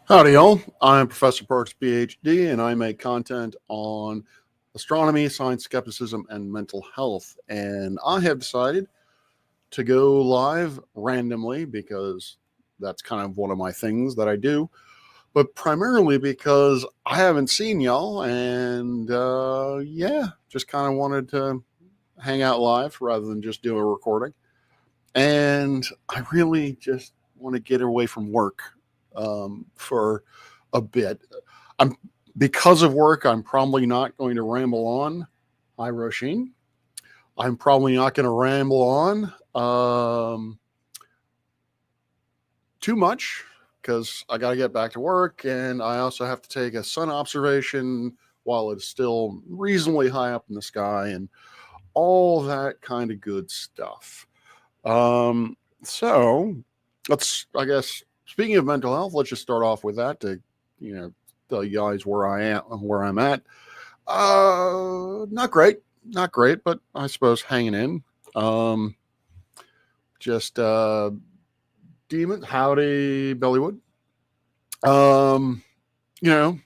Howdy, y'all. I'm Professor Parks, PhD, and I make content on astronomy, science, skepticism, and mental health. And I have decided to go live randomly because that's kind of one of my things that I do, but primarily because I haven't seen y'all, and yeah, just kind of wanted to hang out live rather than just do a recording. And I really just want to get away from work for a bit. I'm Because of work, I'm probably not going to ramble on. Hi, Roshin. I'm probably not going to ramble on too much because I got to get back to work, and I also have to take a sun observation while it's still reasonably high up in the sky, and all that kind of good stuff. So let's, I guess, speaking of mental health, let's just start off with that to, tell you guys where I am, where I'm at. Not great, not great, but I suppose hanging in. Um, just demon, howdy, Bellywood. Um, you know,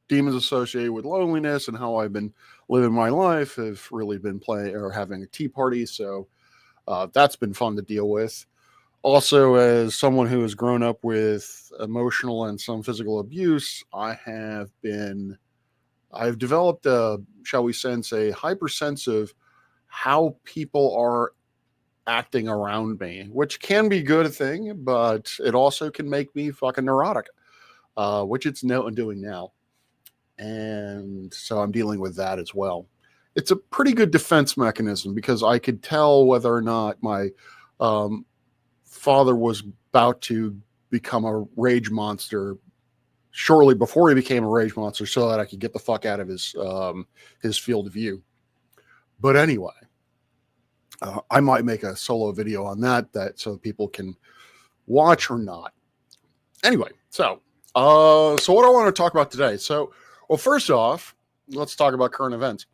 demons associated with loneliness and how I've been living my life have really been playing or having a tea party. So that's been fun to deal with. Also, as someone who has grown up with emotional and some physical abuse, I've developed a, shall we sense, a hypersense of how people are acting around me, which can be a good thing, but it also can make me fucking neurotic, which it's doing now. And so I'm dealing with that as well. It's a pretty good defense mechanism because I could tell whether or not my um, father was about to become a rage monster shortly before he became a rage monster, so that I could get the fuck out of his field of view. But anyway, I might make a solo video on that so people can watch or not. Anyway, so what I want to talk about today. So, well, first off, let's talk about current events.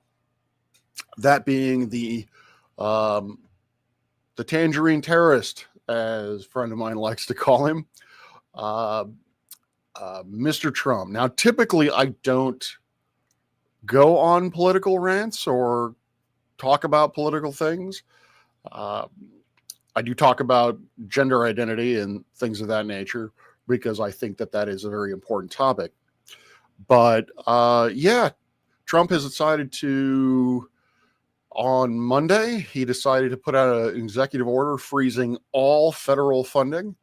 That being um, the tangerine terrorist, as a friend of mine likes to call him, uh, Mr. Trump. Now, typically, I don't go on political rants or talk about political things. Uh, I do talk about gender identity and things of that nature because I think that is a very important topic. But yeah, Trump has decided to, on Monday, he decided to put out an executive order freezing all federal funding.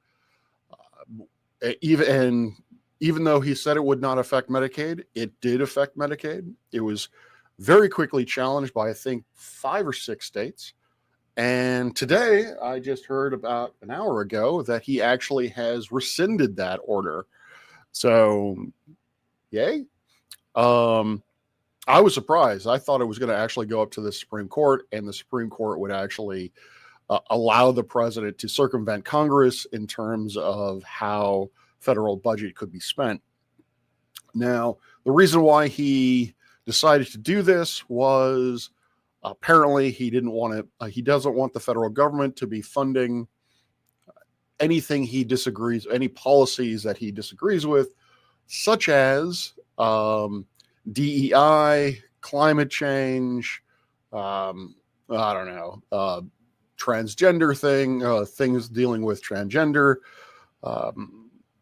Even though he said it would not affect Medicaid, it did affect Medicaid. It was very quickly challenged by, I think, 5 or 6 states. And today, I just heard about an hour ago that he actually has rescinded that order. So, yay. I was surprised. I thought it was going to actually go up to the Supreme Court, and the Supreme Court would actually allow the president to circumvent Congress in terms of how federal budget could be spent. Now, the reason why he decided to do this was apparently he didn't want to. He doesn't want the federal government to be funding anything he disagrees, any policies that he disagrees with, such as DEI, climate change, I don't know, transgender things dealing with transgender,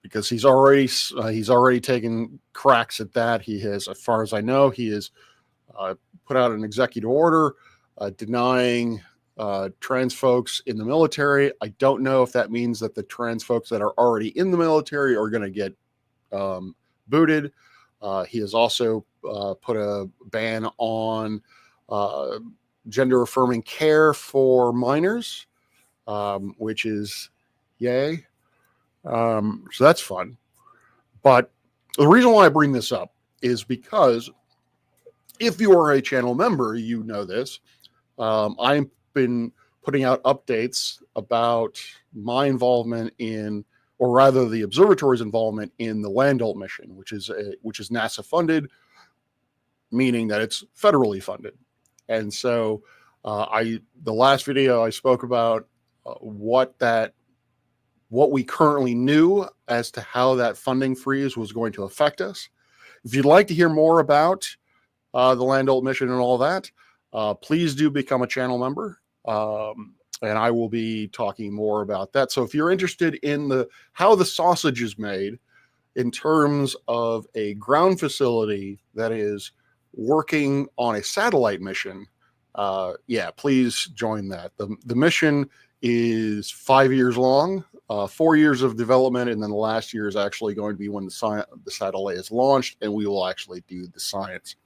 because he's already taken cracks at that. He has, as far as I know, he has put out an executive order denying trans folks in the military. I don't know if that means that the trans folks that are already in the military are going to get booted. He has also put a ban on gender affirming care for minors, which is yay. So that's fun. But the reason why I bring this up is because if you are a channel member, you know this. I've been putting out updates about my involvement in, or rather the observatory's involvement in the Landalt mission, which is NASA funded, meaning that it's federally funded. And so the last video I spoke about what that what we currently knew as to how that funding freeze was going to affect us. If you'd like to hear more about the Land Alt mission and all that, please do become a channel member. And I will be talking more about that. So if you're interested in how the sausage is made in terms of a ground facility that is working on a satellite mission, yeah, please join that. The mission is 5 years long, 4 years of development, and then the last year is actually going to be when the satellite is launched, and we will actually do the science.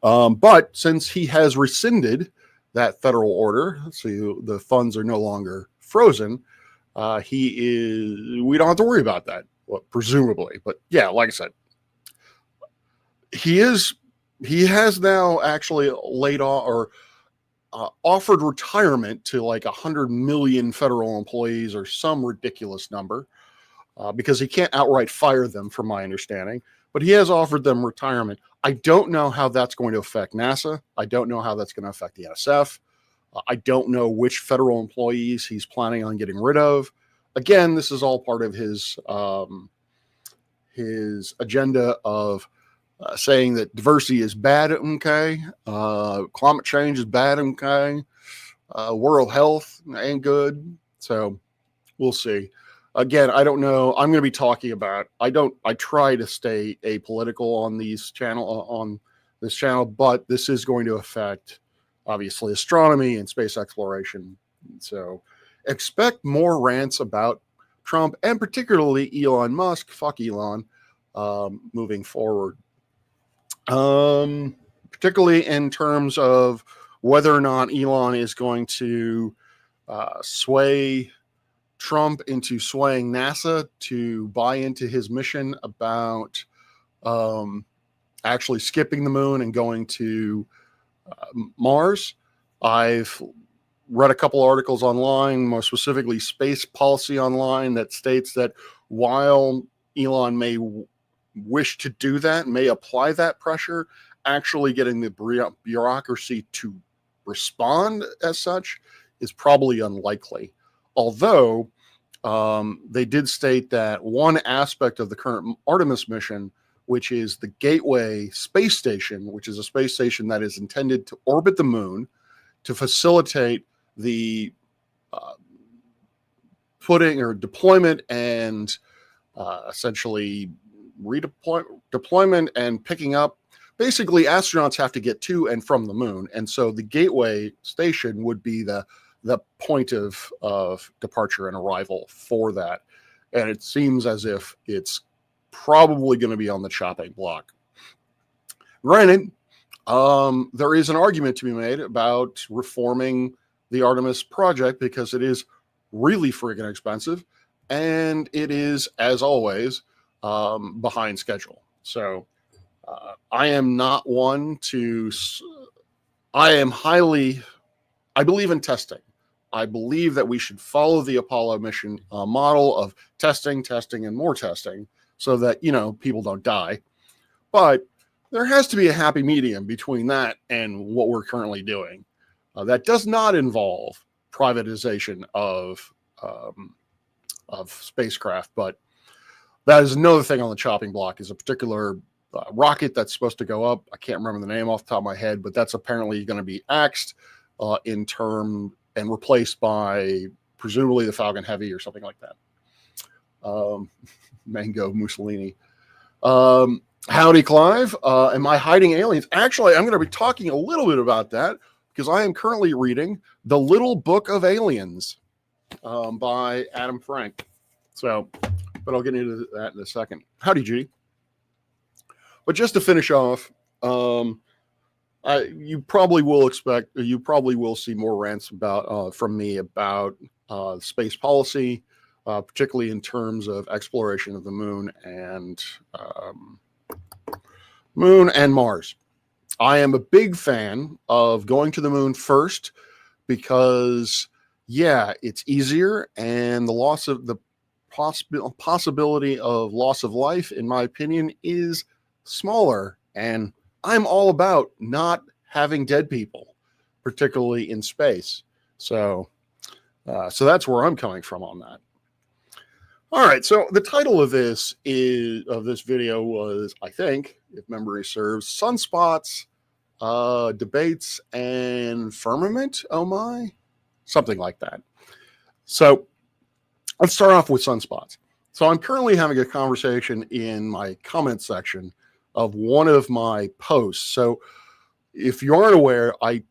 But since he has rescinded that federal order, so the funds are no longer frozen, we don't have to worry about that, well, presumably. But yeah, like I said, he has now actually laid off or offered retirement to like 100 million federal employees or some ridiculous number, because he can't outright fire them, from my understanding. But he has offered them retirement. I don't know how that's going to affect NASA. I don't know how that's going to affect the NSF. I don't know which federal employees he's planning on getting rid of. Again, this is all part of his agenda of saying that diversity is bad, okay, climate change is bad, okay, world health ain't good. So we'll see. Again, I don't know. I'm going to be talking about. I try to stay apolitical on this channel, but this is going to affect, obviously, astronomy and space exploration. So expect more rants about Trump and particularly Elon Musk. Fuck Elon. Moving forward, particularly in terms of whether or not Elon is going to sway Trump into swaying NASA to buy into his mission about actually skipping the moon and going to Mars. I've read a couple articles online, more specifically Space Policy Online, that states that while Elon may wish to do that, may apply that pressure, actually getting the bureaucracy to respond as such is probably unlikely. Although they did state that one aspect of the current Artemis mission, which is the Gateway space station, which is a space station that is intended to orbit the moon to facilitate the deployment and essentially deployment and picking up. Basically, astronauts have to get to and from the moon, and so the Gateway station would be the point of departure and arrival for that. And it seems as if it's probably going to be on the chopping block. Granted, there is an argument to be made about reforming the Artemis project because it is really freaking expensive, and it is, as always, behind schedule. So I am not one to. I believe in testing. I believe that we should follow the Apollo mission model of testing, and more testing, so that people don't die. But there has to be a happy medium between that and what we're currently doing. That does not involve privatization of spacecraft, but that is another thing on the chopping block. Is a particular rocket that's supposed to go up. I can't remember the name off the top of my head, but that's apparently going to be axed in term and replaced by presumably the Falcon Heavy or something like that. Mango Mussolini. Howdy, Clive. Am I hiding aliens? Actually, I'm going to be talking a little bit about that because I am currently reading The Little Book of Aliens by Adam Frank. So, but I'll get into that in a second. Howdy, Judy. But just to finish off, you probably will see more rants from me about space policy, particularly in terms of exploration of the moon and Mars. I am a big fan of going to the moon first because, yeah, it's easier, and the possibility of loss of life, in my opinion, is smaller. And I'm all about not having dead people, particularly in space. So that's where I'm coming from on that. All right, so the title of this video was, I think, if memory serves, Sunspots, Debates, and Firmament. Oh my, something like that. So let's start off with sunspots. So I'm currently having a conversation in my comment section of one of my posts. So if you aren't aware, I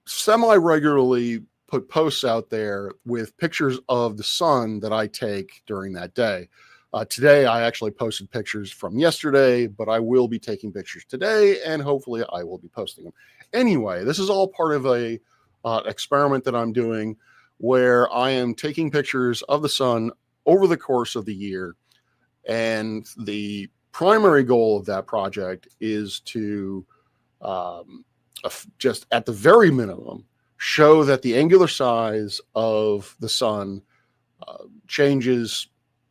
semi-regularly put posts out there with pictures of the sun that I take during that day. Today, I actually posted pictures from yesterday, but I will be taking pictures today, and hopefully I will be posting them. Anyway, this is all part of a experiment that I'm doing where I am taking pictures of the sun over the course of the year. And the primary goal of that project is to just at the very minimum show that the angular size of the sun changes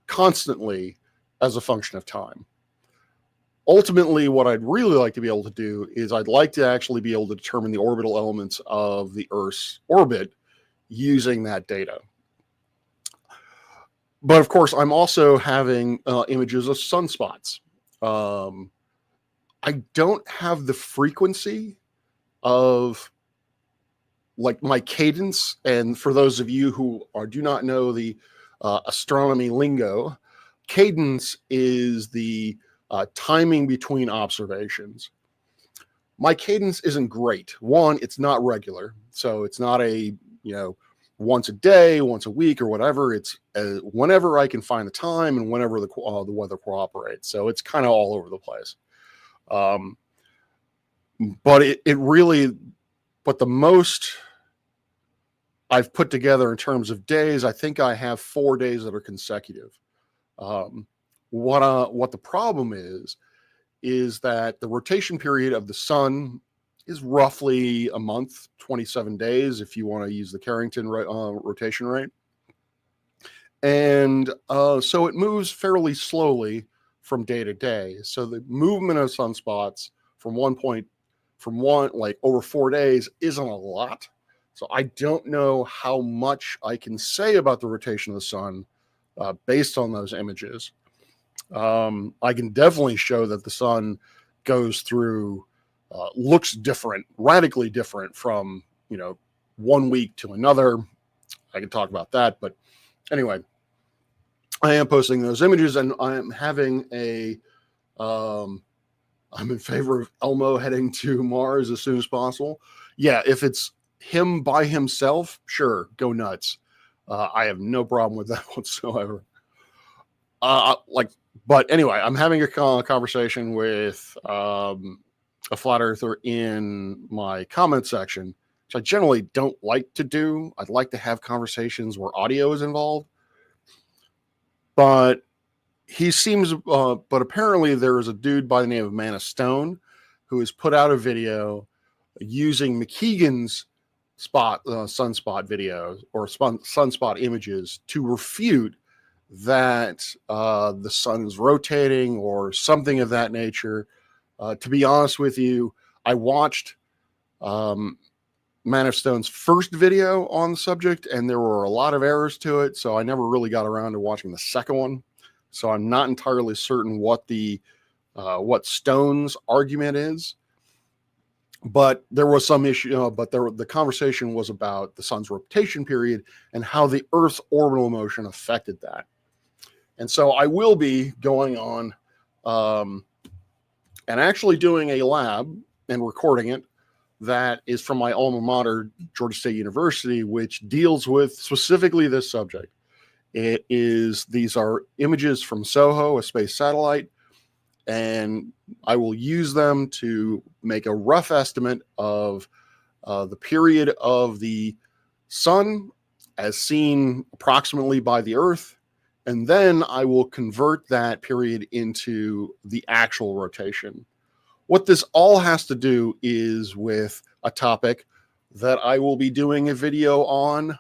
constantly as a function of time. Ultimately, what I'd really like to be able to do is I'd like to actually be able to determine the orbital elements of the Earth's orbit using that data. But of course, I'm also having images of sunspots. I don't have the frequency of like my cadence. And for those of you who do not know the astronomy lingo, cadence is the timing between observations. My cadence isn't great. One, it's not regular. So it's not a, once a day, once a week, or whatever. It's whenever I can find the time and whenever the weather cooperates. So it's kind of all over the place. But it really, but the most I've put together in terms of days, I think I have 4 days that are consecutive. What the problem is that the rotation period of the sun is roughly a month, 27 days, if you want to use the Carrington rotation rate. And so it moves fairly slowly from day to day. So the movement of sunspots from over 4 days isn't a lot. So I don't know how much I can say about the rotation of the sun based on those images. I can definitely show that the sun goes through, looks different, radically different from, 1 week to another. I can talk about that. But anyway, I am posting those images, and I'm having I'm in favor of Elmo heading to Mars as soon as possible. Yeah, if it's him by himself, sure, go nuts. I have no problem with that whatsoever. But anyway, I'm having a conversation with a flat earther in my comment section, which I generally don't like to do. I'd like to have conversations where audio is involved. But he seems, but apparently there is a dude by the name of Man of Stone who has put out a video using McKeegan's sunspot videos or sunspot images to refute that the sun is rotating or something of that nature. To be honest with you, I watched Man of Stone's first video on the subject, and there were a lot of errors to it, so I never really got around to watching the second one. So I'm not entirely certain what what Stone's argument is. But there was some issue, the conversation was about the sun's rotation period and how the Earth's orbital motion affected that. And so I will be going on and actually doing a lab and recording it that is from my alma mater, Georgia State University, which deals with specifically this subject. These are images from SOHO, a space satellite, and I will use them to make a rough estimate of the period of the sun as seen approximately by the Earth, and then I will convert that period into the actual rotation. What this all has to do is with a topic that I will be doing a video on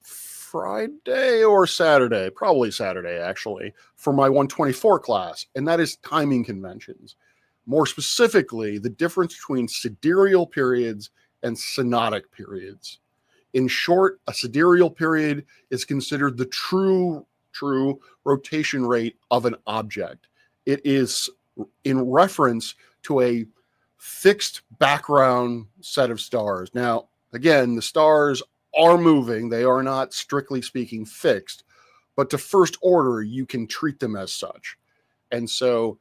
Friday or Saturday, probably Saturday actually, for my 124 class, and that is timing conventions. More specifically, the difference between sidereal periods and synodic periods. In short, a sidereal period is considered the true true rotation rate of an object. It is in reference to a fixed background set of stars. Now, again, the stars are moving. They are not, strictly speaking, fixed, but to first order, you can treat them as such. And so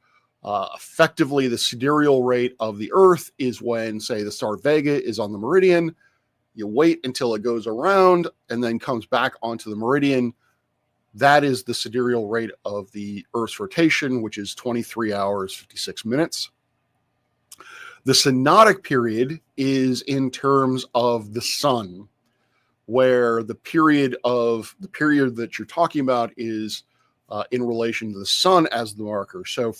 effectively, the sidereal rate of the Earth is when, say, the star Vega is on the meridian. You wait until it goes around and then comes back onto the meridian. That is the sidereal rate of the Earth's rotation, which is 23 hours, 56 minutes. The synodic period is in terms of the sun, where the period that you're talking about is in relation to the sun as the marker. So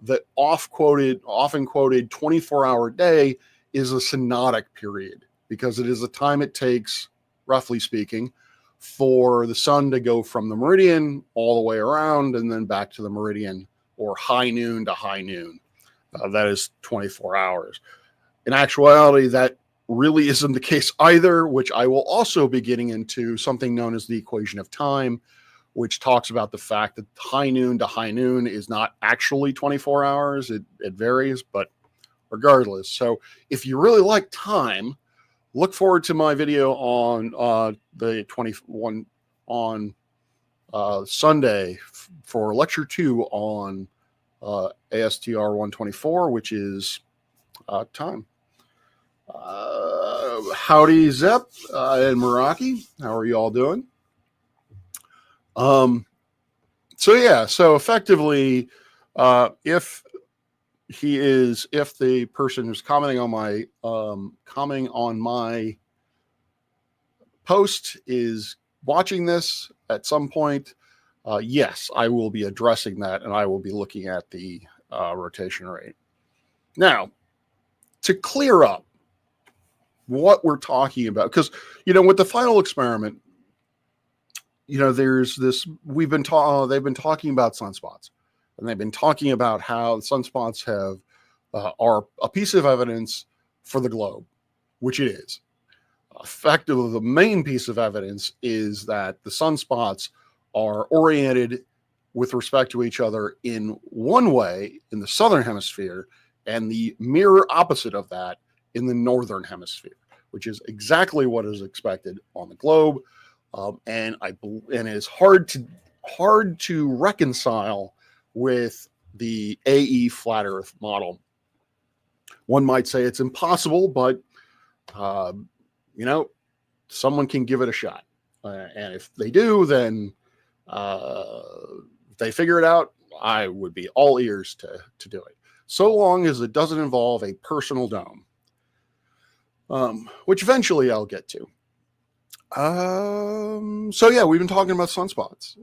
the often quoted 24-hour day is a synodic period, because it is the time it takes, roughly speaking, for the sun to go from the meridian all the way around and then back to the meridian, or high noon to high noon. That is 24 hours. In actuality, that really isn't the case either, which I will also be getting into something known as the equation of time, which talks about the fact that high noon to high noon is not actually 24 hours. It varies, but regardless. So if you really like time, look forward to my video on the 21 on Sunday for lecture 2 on ASTR 124, which is time. Howdy, Zep and Meraki. How are you all doing? So effectively, if the person who's commenting on my post is watching this at some point, yes, I will be addressing that, and I will be looking at the rotation rate. Now, to clear up what we're talking about, because with the final experiment, there's this. They've been talking about sunspots, and they've been talking about how sunspots are a piece of evidence for the globe, which it is. Effectively, the main piece of evidence is that the sunspots are oriented with respect to each other in one way in the southern hemisphere, and the mirror opposite of that in the northern hemisphere, which is exactly what is expected on the globe, and it is hard to reconcile with the AE flat Earth model. One might say it's impossible, but someone can give it a shot, and if they do, then if they figure it out, I would be all ears to do it, so long as it doesn't involve a personal dome, which eventually I'll get to. We've been talking about sunspots,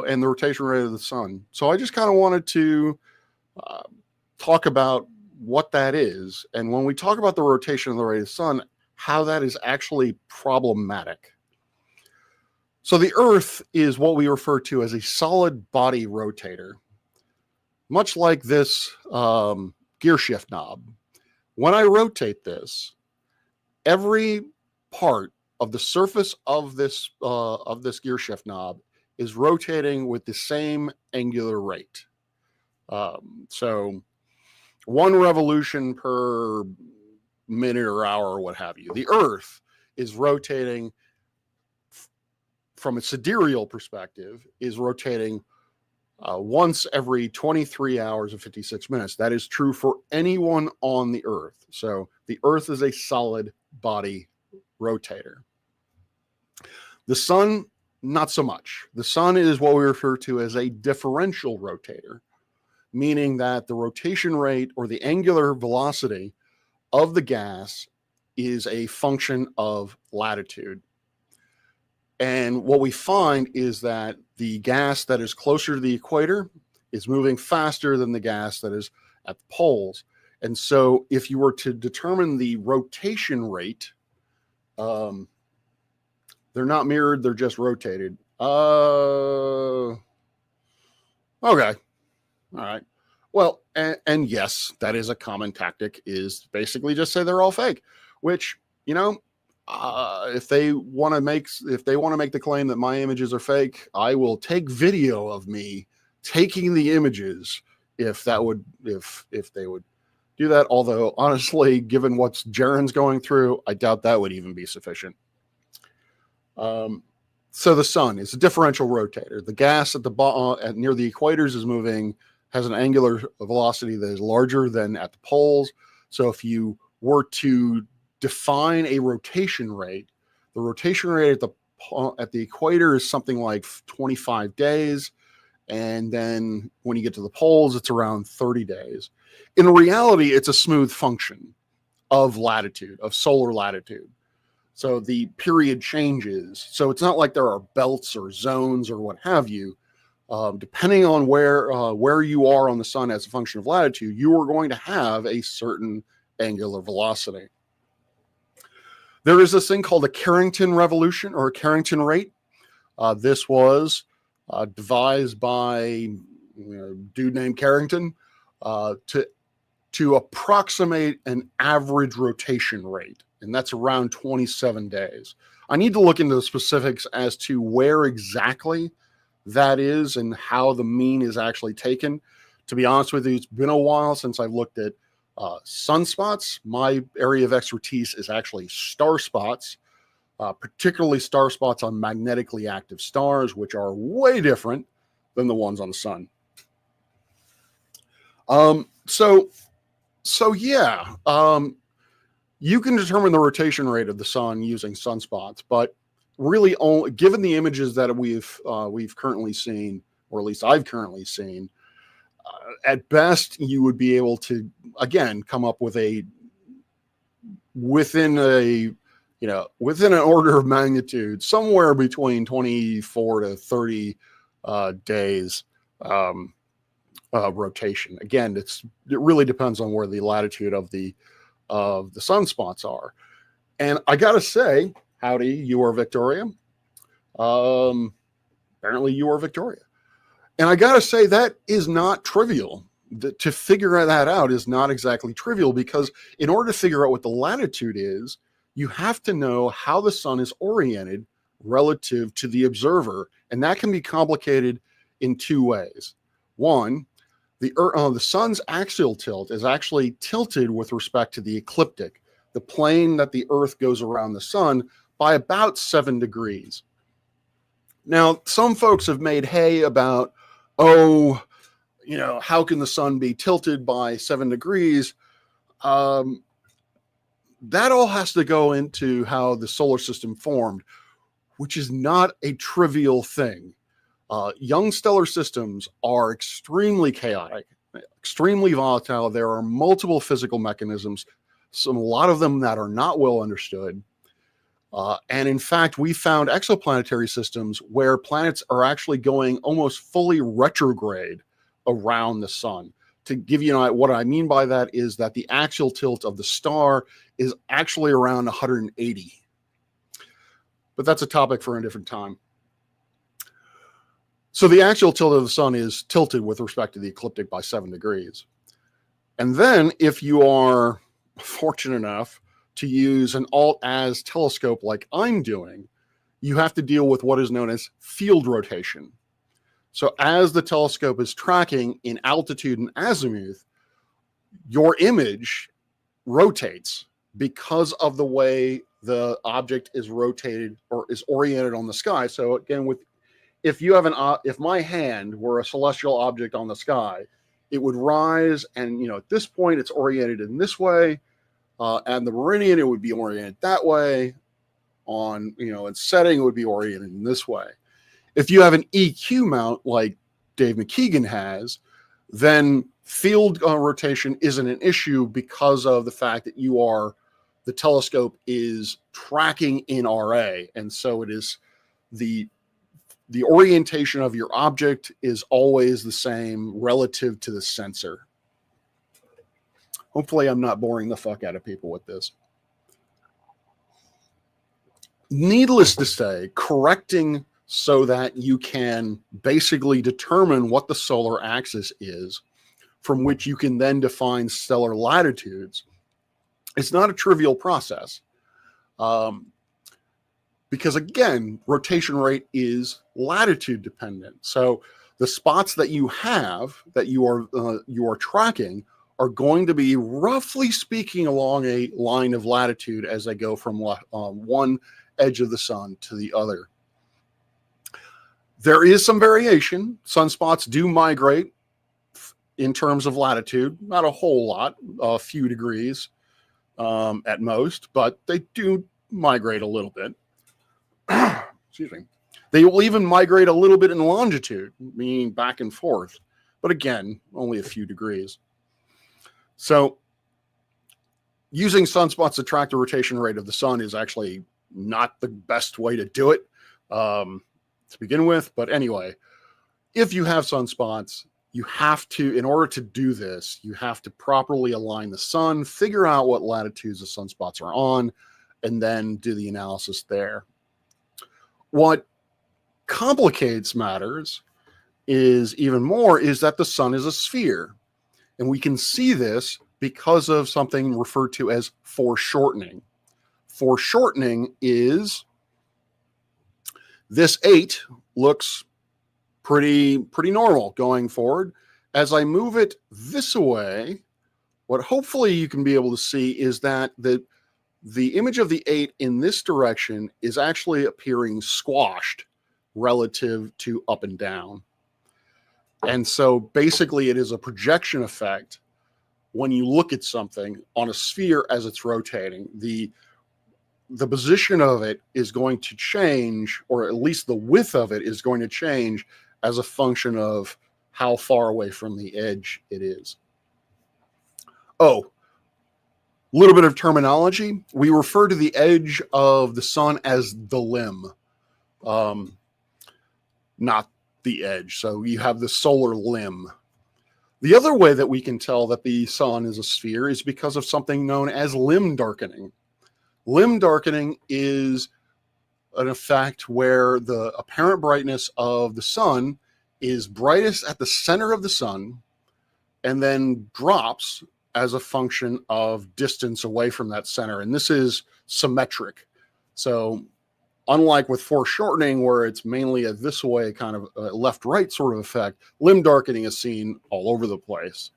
and the rotation rate of the sun. So I just kind of wanted to talk about what that is, and when we talk about the rotation of the rate of the sun, how that is actually problematic. So the Earth is what we refer to as a solid body rotator, much like this gear shift knob. When I rotate this, every part of the surface of this gear shift knob is rotating with the same angular rate. So 1 revolution per minute or hour or what have you. The Earth is rotating, from a sidereal perspective, is rotating once every 23 hours and 56 minutes. That is true for anyone on the Earth. So the Earth is a solid body rotator. The sun, not so much. The sun is what we refer to as a differential rotator, meaning that the rotation rate or the angular velocity of the gas is a function of latitude. And what we find is that the gas that is closer to the equator is moving faster than the gas that is at the poles. And so if you were to determine the rotation rate, they're not mirrored, they're just rotated. Okay. All right. Well, and yes, that is a common tactic, is basically just say they're all fake, which, if they want to make the claim that my images are fake, I will take video of me taking the images if they would do that. Although honestly, given what Jaren's going through, I doubt that would even be sufficient. So the sun is a differential rotator. The gas at the bottom, near the equators, has an angular velocity that is larger than at the poles. So if you were to define a rotation rate, the rotation rate at the equator is something like 25 days. And then when you get to the poles, it's around 30 days. In reality, it's a smooth function of latitude, of solar latitude. So the period changes. So it's not like there are belts or zones or what have you. Depending on where you are on the sun as a function of latitude, you are going to have a certain angular velocity. There is this thing called a Carrington revolution or a Carrington rate. This was devised by a dude named Carrington to approximate an average rotation rate, and that's around 27 days. I need to look into the specifics as to where exactly that is and how the mean is actually taken. To be honest with you, it's been a while since I've looked at sunspots. My area of expertise is actually star spots, particularly star spots on magnetically active stars, which are way different than the ones on the sun. So yeah, you can determine the rotation rate of the sun using sunspots, but really, only given the images that we've currently seen, or at least I've currently seen, at best you would be able to again come up with within an order of magnitude, somewhere between 24 to 30 days rotation. Again, it really depends on where the latitude of the sunspots are. And I gotta say, howdy, you are Victoria. Apparently you are Victoria. And I gotta say, that is not trivial. To figure that out is not exactly trivial, because in order to figure out what the latitude is, you have to know how the sun is oriented relative to the observer. And that can be complicated in two ways. One, the sun's axial tilt is actually tilted with respect to the ecliptic, the plane that the Earth goes around the sun, by about 7 degrees. Now, some folks have made hay about, how can the sun be tilted by 7 degrees? That all has to go into how the solar system formed, which is not a trivial thing. Young stellar systems are extremely chaotic, extremely volatile. There are multiple physical mechanisms, a lot of them that are not well understood. And in fact, we found exoplanetary systems where planets are actually going almost fully retrograde around the sun. To give you what I mean by that is that the axial tilt of the star is actually around 180. But that's a topic for a different time. So the axial tilt of the sun is tilted with respect to the ecliptic by 7 degrees. And then if you are fortunate enough to use an alt-az telescope like I'm doing, you have to deal with what is known as field rotation. So as the telescope is tracking in altitude and azimuth, your image rotates because of the way the object is rotated or is oriented on the sky. So again, if my hand were a celestial object on the sky, it would rise, and at this point it's oriented in this way, and the meridian it would be oriented that way. On its setting, it would be oriented in this way. If you have an EQ mount like Dave McKeegan has, then field rotation isn't an issue because of the fact that the telescope is tracking in RA, and so it is the orientation of your object is always the same relative to the sensor. Hopefully I'm not boring the fuck out of people with this. Needless to say, correcting so that you can basically determine what the solar axis is, from which you can then define stellar latitudes, it's not a trivial process. because again, rotation rate is latitude dependent. So the spots that you have that you are tracking are going to be, roughly speaking, along a line of latitude as they go from one edge of the sun to the other. There is some variation. Sunspots do migrate in terms of latitude, not a whole lot, a few degrees at most, but they do migrate a little bit. Excuse me. They will even migrate a little bit in longitude, meaning back and forth, but again, only a few degrees. So using sunspots to track the rotation rate of the sun is actually not the best way to do it to begin with. But anyway, if you have sunspots, you have to, in order to do this, you have to properly align the sun, figure out what latitudes the sunspots are on, and then do the analysis there. What complicates matters is even more is that the sun is a sphere. And we can see this because of something referred to as foreshortening. Foreshortening is this 8 looks pretty normal going forward. As I move it this way, what hopefully you can be able to see is that the image of the 8 in this direction is actually appearing squashed relative to up and down. And so basically it is a projection effect when you look at something on a sphere as it's rotating. The position of it is going to change, or at least the width of it is going to change as a function of how far away from the edge it is. Oh, a little bit of terminology. We refer to the edge of the sun as the limb, not the edge. So you have the solar limb. The other way that we can tell that the sun is a sphere is because of something known as limb darkening. Limb darkening is an effect where the apparent brightness of the sun is brightest at the center of the sun and then drops as a function of distance away from that center. And this is symmetric. So unlike with foreshortening, where it's mainly a this way kind of left-right sort of effect, limb darkening is seen all over the place.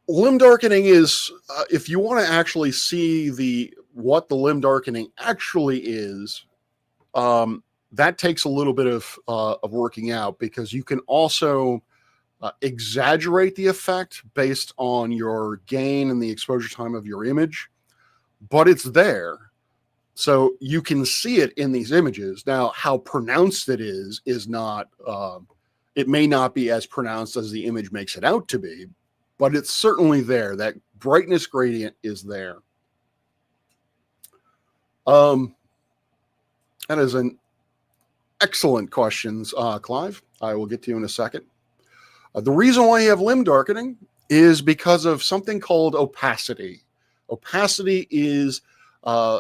Limb darkening is, if you want to actually see what the limb darkening actually is, that takes a little bit of working out, because you can also exaggerate the effect based on your gain and the exposure time of your image, but it's there. So you can see it in these images. Now, how pronounced it is not, it may not be as pronounced as the image makes it out to be, but it's certainly there. That brightness gradient is there. That is an excellent question, Clive. I will get to you in a second. The reason why you have limb darkening is because of something called opacity. Opacity is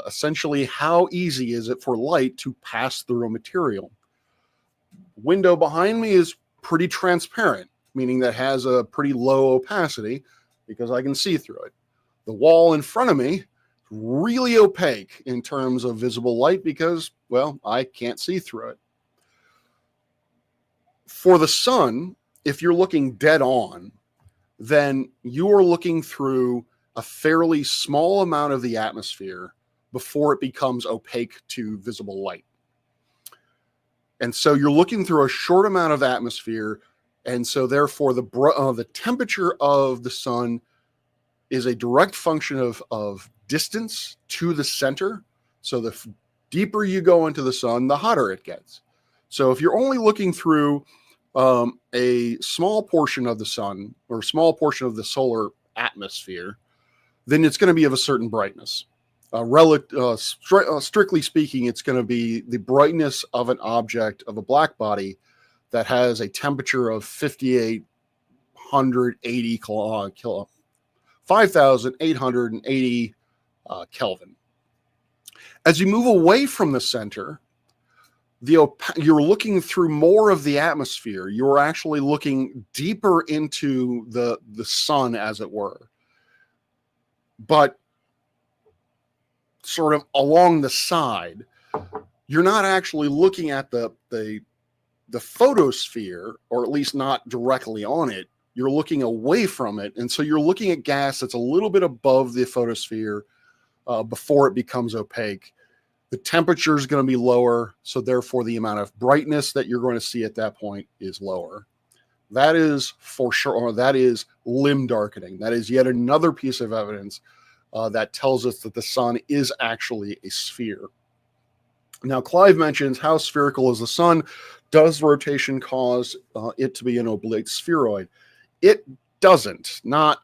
essentially how easy is it for light to pass through a material. Window behind me is pretty transparent, meaning that has a pretty low opacity because I can see through it. The wall in front of me, really opaque in terms of visible light because, well, I can't see through it. For the sun, if you're looking dead on, then you are looking through a fairly small amount of the atmosphere before it becomes opaque to visible light. And so you're looking through a short amount of atmosphere, and so therefore the temperature of the sun is a direct function of distance to the center. So the deeper you go into the sun, the hotter it gets. So if you're only looking through a small portion of the sun or a small portion of the solar atmosphere, then it's going to be of a certain brightness. Strictly speaking, it's going to be the brightness of an object, of a black body that has a temperature of 5,880 Kelvin. As you move away from the center, you're looking through more of the atmosphere. You're actually looking deeper into the sun, as it were. But sort of along the side, you're not actually looking at the photosphere, or at least not directly on it. You're looking away from it. And so you're looking at gas that's a little bit above the photosphere before it becomes opaque. The temperature is going to be lower, so therefore the amount of brightness that you're going to see at that point is lower. That is for sure, or that is limb darkening. That is yet another piece of evidence that tells us that the sun is actually a sphere. Now, Clive mentions, how spherical is the sun? Does rotation cause it to be an oblate spheroid? It doesn't, not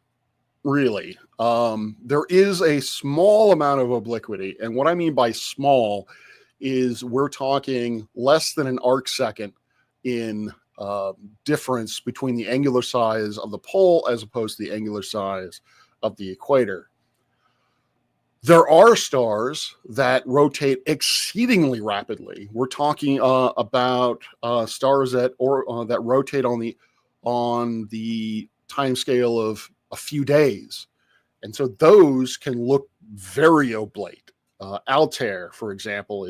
really. There is a small amount of obliquity, and what I mean by small is we're talking less than an arc second in difference between the angular size of the pole as opposed to the angular size of the equator. There are stars that rotate exceedingly rapidly. We're talking about stars that rotate on the time scale of a few days. And so those can look very oblate. Altair, for example,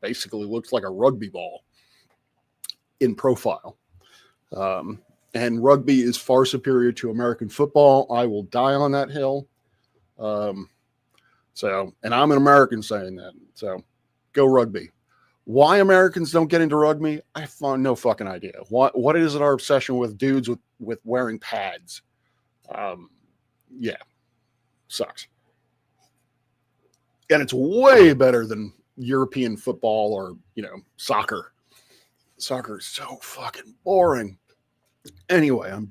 basically looks like a rugby ball in profile. And rugby is far superior to American football. I will die on that hill. And I'm an American saying that. So go rugby. Why Americans don't get into rugby, I have no fucking idea. What is it, our obsession with dudes with wearing pads? Yeah, sucks. And it's way better than European football or, soccer. Soccer is so fucking boring. Anyway, I'm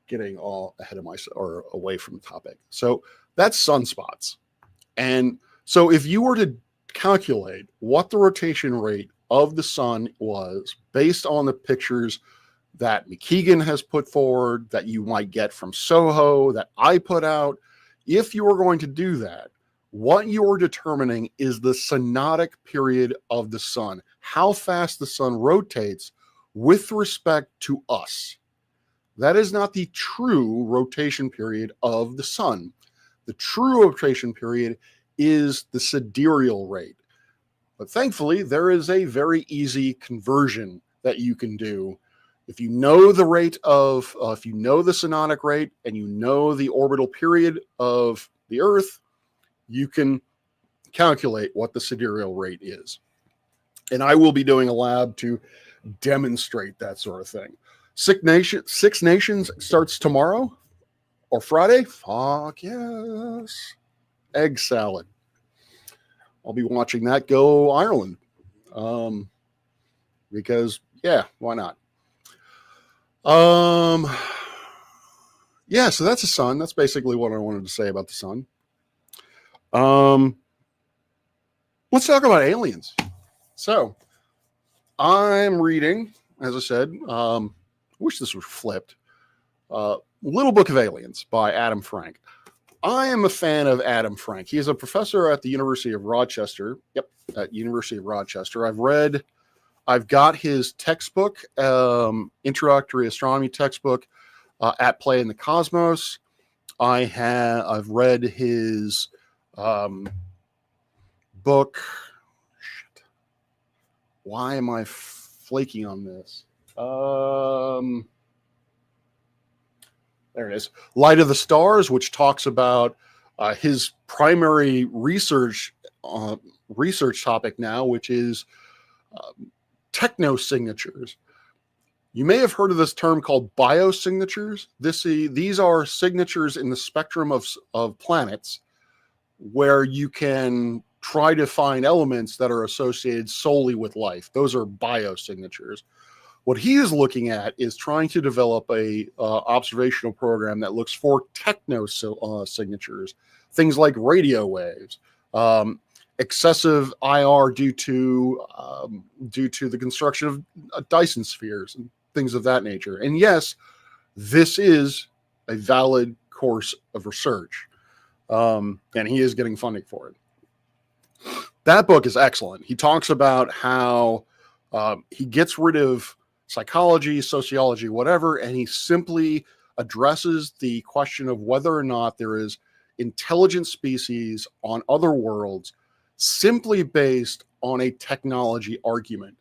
getting all ahead of myself or away from the topic. So that's sunspots. And so if you were to calculate what the rotation rate of the sun was based on the pictures that McKeegan has put forward, that you might get from Soho, that I put out, if you were going to do that, what you're determining is the synodic period of the sun, how fast the sun rotates with respect to us. That is not the true rotation period of the sun. The true rotation period is the sidereal rate. But thankfully, there is a very easy conversion that you can do. If you know the rate of, if you know the synodic rate and you know the orbital period of the Earth, you can calculate what the sidereal rate is. And I will be doing a lab to demonstrate that sort of thing. Six Nations starts tomorrow or Friday. Fuck yes. Egg salad. I'll be watching that go Ireland. Because, yeah, why not? Yeah, so that's the sun. That's basically what I wanted to say about the sun. Let's talk about aliens. So, I'm reading, as I said, wish this was flipped, Little Book of Aliens by Adam Frank. I am a fan of Adam Frank. He is a professor at the University of Rochester. Yep, at University of Rochester. I've got his textbook, introductory astronomy textbook, At Play in the Cosmos. I've read his book. Shit. Why am I flaking on this? There it is. Light of the Stars, which talks about his primary research topic now, which is technosignatures. You may have heard of this term called biosignatures. These are signatures in the spectrum of planets where you can try to find elements that are associated solely with life. Those are biosignatures. What he is looking at is trying to develop a observational program that looks for technosignatures, things like radio waves, excessive IR due to the construction of Dyson spheres and things of that nature. And yes, this is a valid course of research, and he is getting funding for it. That book is excellent. He talks about how he gets rid of psychology, sociology, whatever, and he simply addresses the question of whether or not there is intelligent species on other worlds simply based on a technology argument.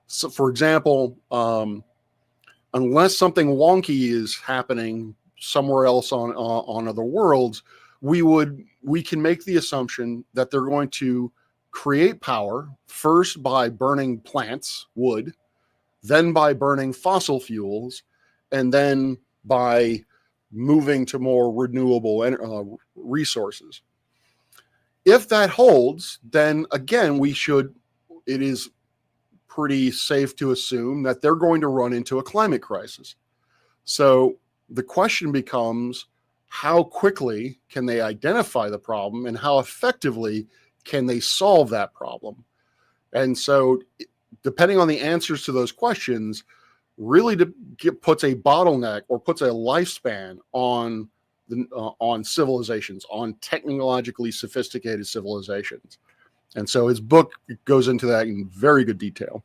So, for example, unless something wonky is happening somewhere else on other worlds, we can make the assumption that they're going to create power first by burning plants, wood, then by burning fossil fuels, and then by moving to more renewable resources. If that holds, then again, it is pretty safe to assume that they're going to run into a climate crisis. So the question becomes, how quickly can they identify the problem and how effectively can they solve that problem? And so depending on the answers to those questions, really puts a bottleneck or puts a lifespan on civilizations, on technologically sophisticated civilizations. And so his book goes into that in very good detail.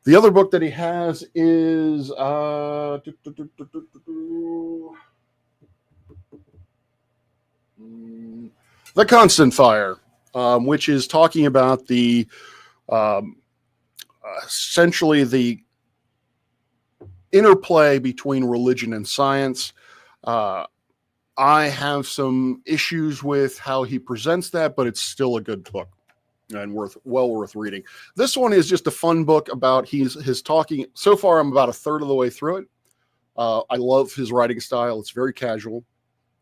The other book that he has is The Constant Fire, which is talking about the essentially the interplay between religion and science. I have some issues with how he presents that, but it's still a good book and well worth reading. This one is just a fun book about his talking. So far, I'm about a third of the way through it. I love his writing style. It's very casual,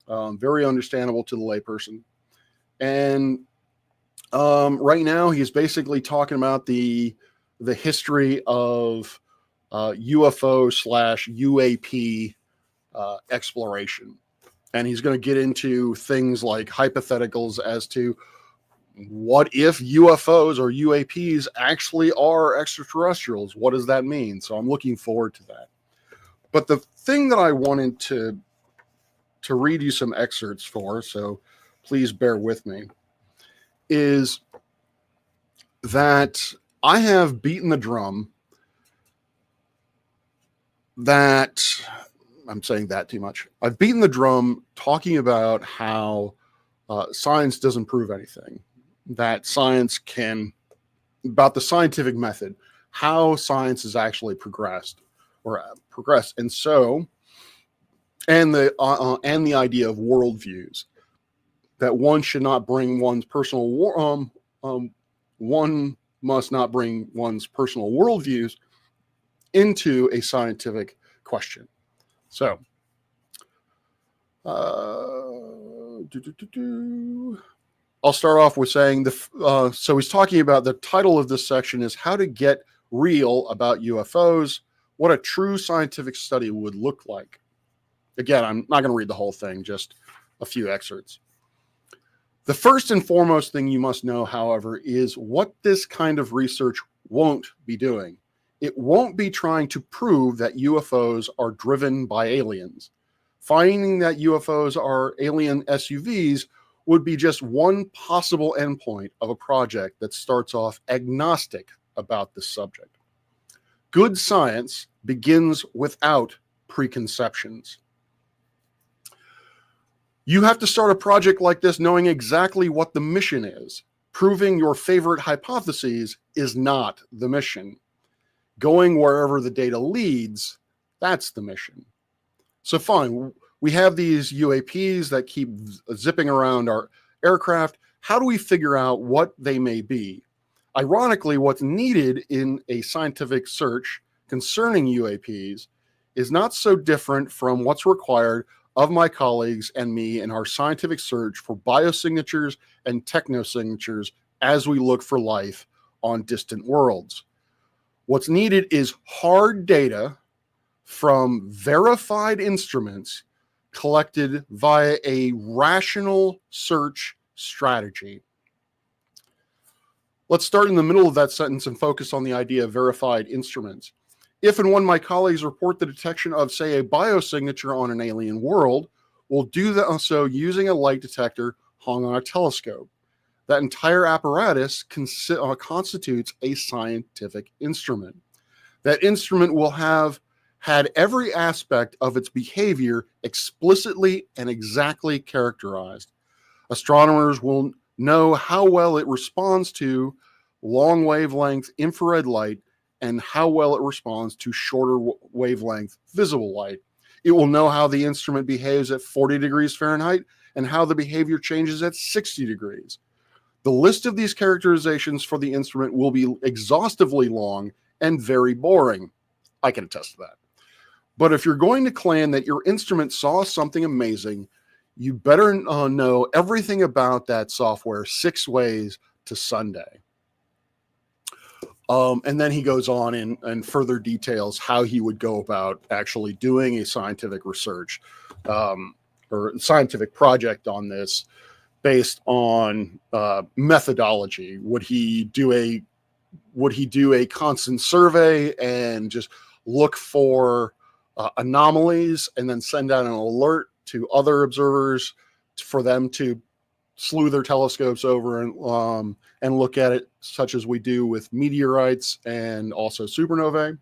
very understandable to the layperson. And right now, he's basically talking about the history of UFO/UAP exploration. And he's going to get into things like hypotheticals as to what if UFOs or UAPs actually are extraterrestrials? What does that mean? So I'm looking forward to that. But the thing that I wanted to read you some excerpts for, so please bear with me, is that I have beaten the drum that I'm saying that too much. I've beaten the drum talking about how science doesn't prove anything, that science about the scientific method, how science has actually progressed. And so, and the idea of worldviews, that one should not bring one's personal one must not bring one's personal worldviews into a scientific question. So, I'll start off with saying so he's talking about the title of this section is How to Get Real About UFOs, What a True Scientific Study Would Look Like. Again, I'm not going to read the whole thing, just a few excerpts. The first and foremost thing you must know, however, is what this kind of research won't be doing. It won't be trying to prove that UFOs are driven by aliens. Finding that UFOs are alien SUVs would be just one possible endpoint of a project that starts off agnostic about this subject. Good science begins without preconceptions. You have to start a project like this knowing exactly what the mission is. Proving your favorite hypotheses is not the mission. Going wherever the data leads, that's the mission. So fine, we have these UAPs that keep zipping around our aircraft. How do we figure out what they may be? Ironically, what's needed in a scientific search concerning UAPs is not so different from what's required of my colleagues and me in our scientific search for biosignatures and technosignatures as we look for life on distant worlds. What's needed is hard data from verified instruments collected via a rational search strategy. Let's start in the middle of that sentence and focus on the idea of verified instruments. If and when my colleagues report the detection of, say, a biosignature on an alien world, we'll do that so using a light detector hung on a telescope. That entire apparatus constitutes a scientific instrument. That instrument will have had every aspect of its behavior explicitly and exactly characterized. Astronomers will know how well it responds to long wavelength infrared light and how well it responds to shorter wavelength visible light. It will know how the instrument behaves at 40 degrees Fahrenheit and how the behavior changes at 60 degrees. The list of these characterizations for the instrument will be exhaustively long and very boring. I can attest to that. But if you're going to claim that your instrument saw something amazing, you better know everything about that software 6 ways to Sunday. And then he goes on and further details how he would go about actually doing a scientific research or scientific project on this based on methodology. Would he do a constant survey and just look for anomalies and then send out an alert to other observers for them to slew their telescopes over and look at it, such as we do with meteorites and also supernovae?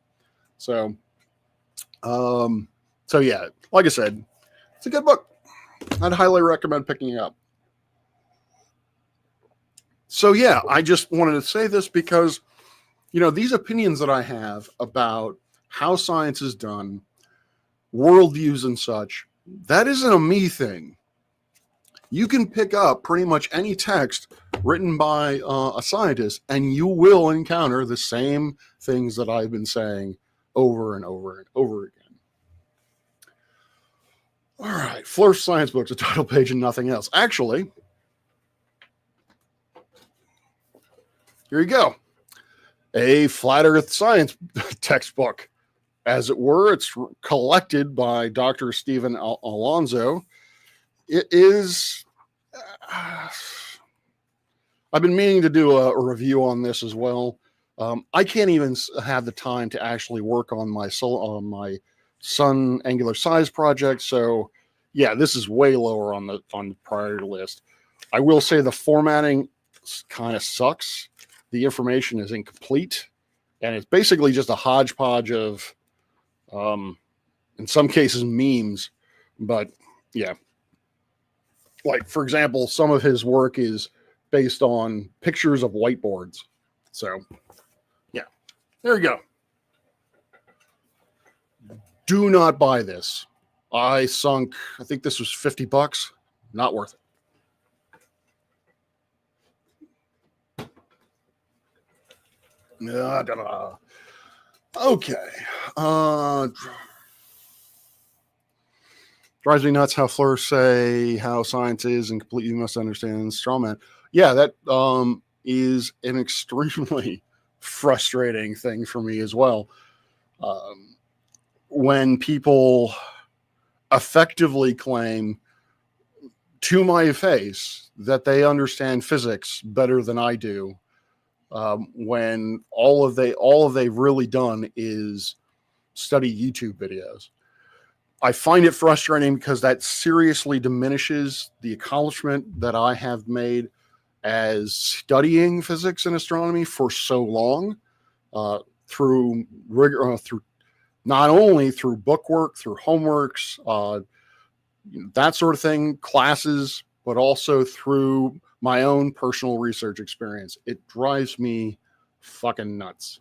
So yeah, like I said, it's a good book. I'd highly recommend picking it up. So yeah, I just wanted to say this because, these opinions that I have about how science is done, worldviews and such, that isn't a me thing. You can pick up pretty much any text written by a scientist and you will encounter the same things that I've been saying over and over and over again. All right, Flourish Science Books, a title page and nothing else. Actually, here you go. A flat earth science textbook, as it were. It's collected by Dr. Stephen Alonso. It is, I've been meaning to do a review on this as well. I can't even have the time to actually work on my sun angular size project. So yeah, this is way lower on the priority list. I will say the formatting kind of sucks. The information is incomplete, and it's basically just a hodgepodge of, in some cases, memes. But yeah, like for example, some of his work is based on pictures of whiteboards. So yeah, there you go. Do not buy this. I think this was $50. Not worth it. Okay. Drives me nuts how Flourish say how science is and completely misunderstand strawman. Yeah, that is an extremely frustrating thing for me as well. When people effectively claim to my face that they understand physics better than I do, when all they've really done is study YouTube videos. I find it frustrating because that seriously diminishes the accomplishment that I have made as studying physics and astronomy for so long, through not only through bookwork, through homeworks, that sort of thing, classes, but also through my own personal research experience. It drives me fucking nuts.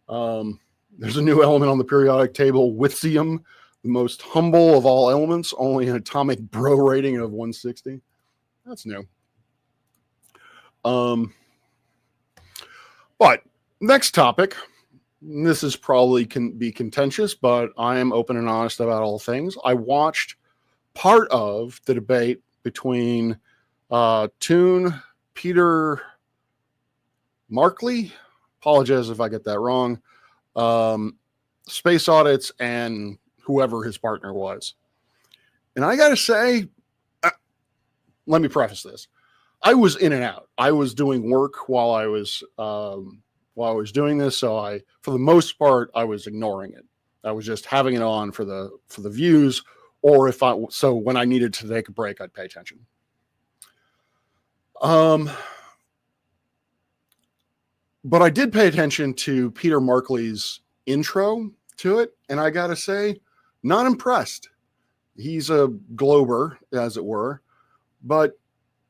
There's a new element on the periodic table, Witzium, the most humble of all elements, only an atomic bro rating of 160. That's new. But next topic, this is probably can be contentious, but I am open and honest about all things. I watched part of the debate between Peter Markley, apologize if I get that wrong, Space Audits, and whoever his partner was. And I got to say, let me preface this. I was in and out. I was doing work while I was doing this, so for the most part, I was ignoring it. I was just having it on for the views, or so when I needed to take a break, I'd pay attention. But I did pay attention to Peter Markley's intro to it. And I got to say, not impressed. He's a glober, as it were, but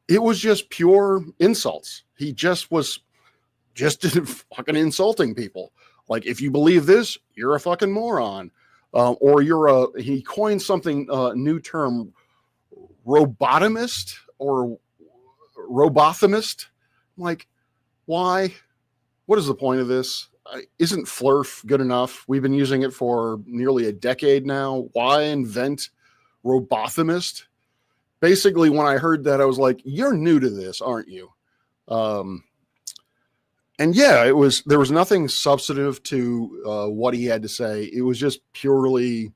it was just pure insults. He just was just fucking insulting people. Like, if you believe this, you're a fucking moron. Or he coined something, new term, robotomist or robothemist. I'm like, why? What is the point of this? Isn't flurf good enough? We've been using it for nearly a decade now. Why invent robothemist? Basically, when I heard that, I was like, you're new to this, aren't you? And yeah, there was nothing substantive to what he had to say. It was just purely,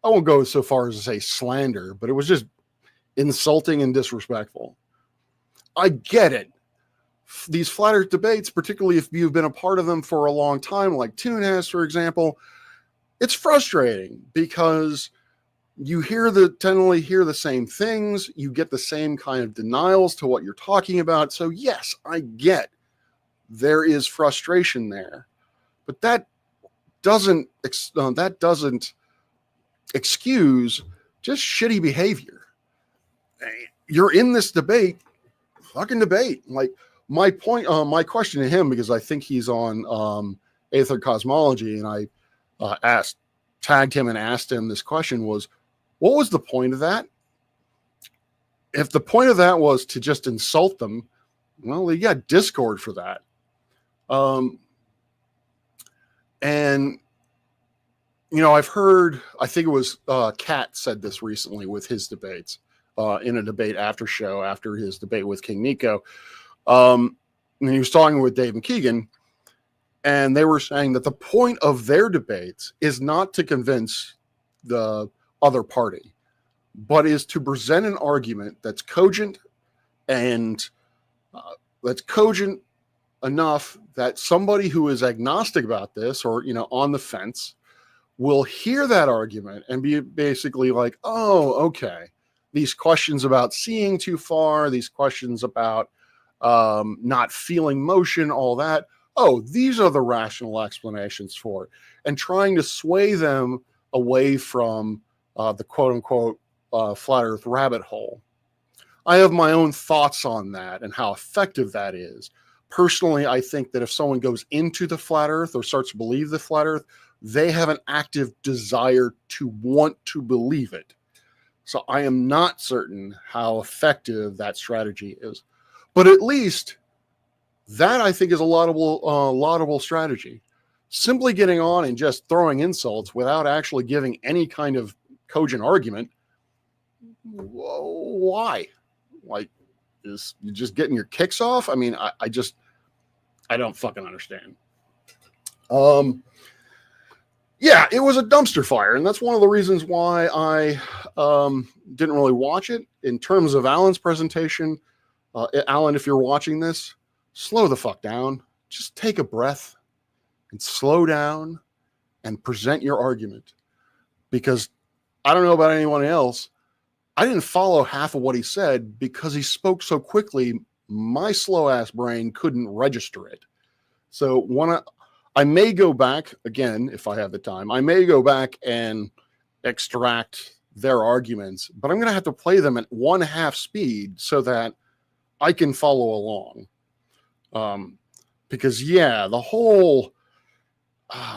I won't go so far as to say slander, but it was just insulting and disrespectful. I get it. These flat earth debates, particularly if you've been a part of them for a long time, like Toon has, for example, it's frustrating because you generally hear the same things. You get the same kind of denials to what you're talking about. So yes, I get there is frustration there, but that doesn't excuse just shitty behavior. You're in this debate, fucking debate. Like, my my question to him, because I think he's on Aether Cosmology, and I tagged him and asked him this question was, what was the point of that? If the point of that was to just insult them, well, they got Discord for that. And, I've heard, I think it was Kat said this recently with his debates, in a debate after his debate with King Nico. And he was talking with Dave McKeegan, and they were saying that the point of their debates is not to convince the other party, but is to present an argument that's cogent and that's cogent enough that somebody who is agnostic about this, or on the fence, will hear that argument and be basically like, oh, okay, these questions about seeing too far, these questions about not feeling motion, all that, oh, these are the rational explanations for it, and trying to sway them away from the quote-unquote flat earth rabbit hole. I have my own thoughts on that and how effective that is. Personally, I think that if someone goes into the flat earth or starts to believe the flat earth, they have an active desire to want to believe it. So I am not certain how effective that strategy is. But at least that, I think, is a laudable strategy. Simply getting on and just throwing insults without actually giving any kind of cogent argument, why? Like, is you just getting your kicks off? I mean, I don't fucking understand. Yeah, it was a dumpster fire, and that's one of the reasons why I didn't really watch it. In terms of Alan's presentation, Alan, if you're watching this, slow the fuck down. Just take a breath and slow down and present your argument. Because I don't know about anyone else, I didn't follow half of what he said because he spoke so quickly, my slow-ass brain couldn't register it. So I may go back, again, if I have the time, I may go back and extract their arguments, but I'm going to have to play them at 1/2 speed so that I can follow along. Because, yeah, the whole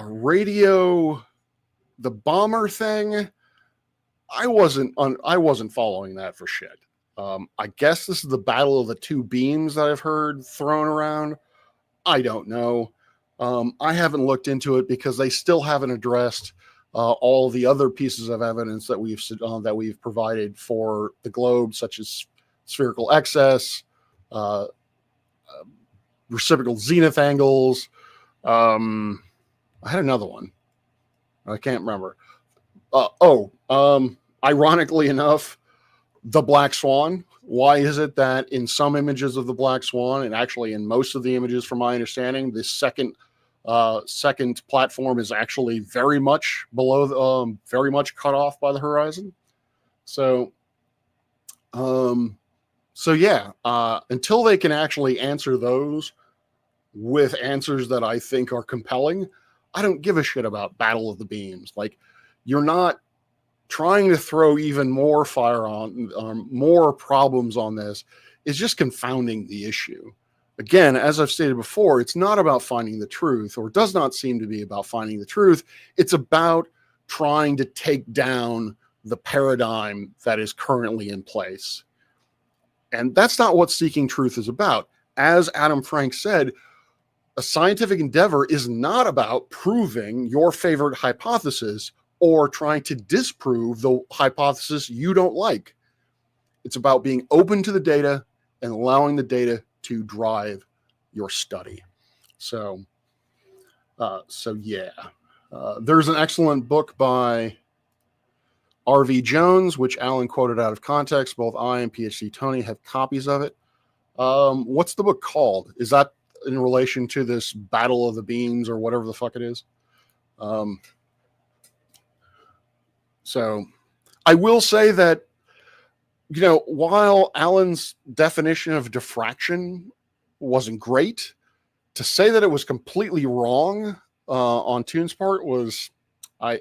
radio, the bomber thing, I wasn't following that for shit. I guess this is the battle of the two beams that I've heard thrown around. I don't know. I haven't looked into it because they still haven't addressed all the other pieces of evidence that we've provided for the globe, such as spherical excess, reciprocal zenith angles. I had another one. I can't remember. Ironically enough, the black swan. Why is it that in some images of the black swan, and actually in most of the images, from my understanding, the second platform is actually very much below, very much cut off by the horizon? So yeah, until they can actually answer those with answers that I think are compelling, I don't give a shit about Battle of the Beams. Like, you're not trying to throw even more fire on, more problems on this is just confounding the issue. Again, as I've stated before, it's not about finding the truth, or does not seem to be about finding the truth. It's about trying to take down the paradigm that is currently in place. And that's not what seeking truth is about. As Adam Frank said, a scientific endeavor is not about proving your favorite hypothesis or trying to disprove the hypothesis you don't like. It's about being open to the data and allowing the data to drive your study. So yeah. There's an excellent book by R.V. Jones, which Alan quoted out of context. Both I and PhD Tony have copies of it. What's the book called? Is that in relation to this Battle of the Beams or whatever the fuck it is? So I will say that, you know, while Alan's definition of diffraction wasn't great, to say that it was completely wrong on Toon's part was, I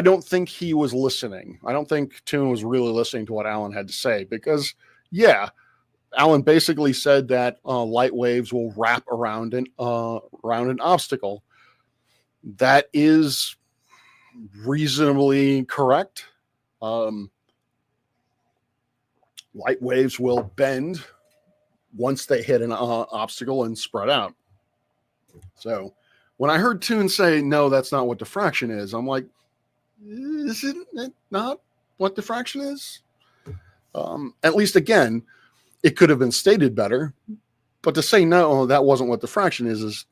don't think he was listening. I don't think Toon was really listening to what Alan had to say, because, yeah, Alan basically said that light waves will wrap around an obstacle. That is reasonably correct. Light waves will bend once they hit an obstacle and spread out. So when I heard Toon say, no, that's not what diffraction is, I'm like, isn't it not what diffraction is? At least, again, it could have been stated better, but to say no, that wasn't what diffraction is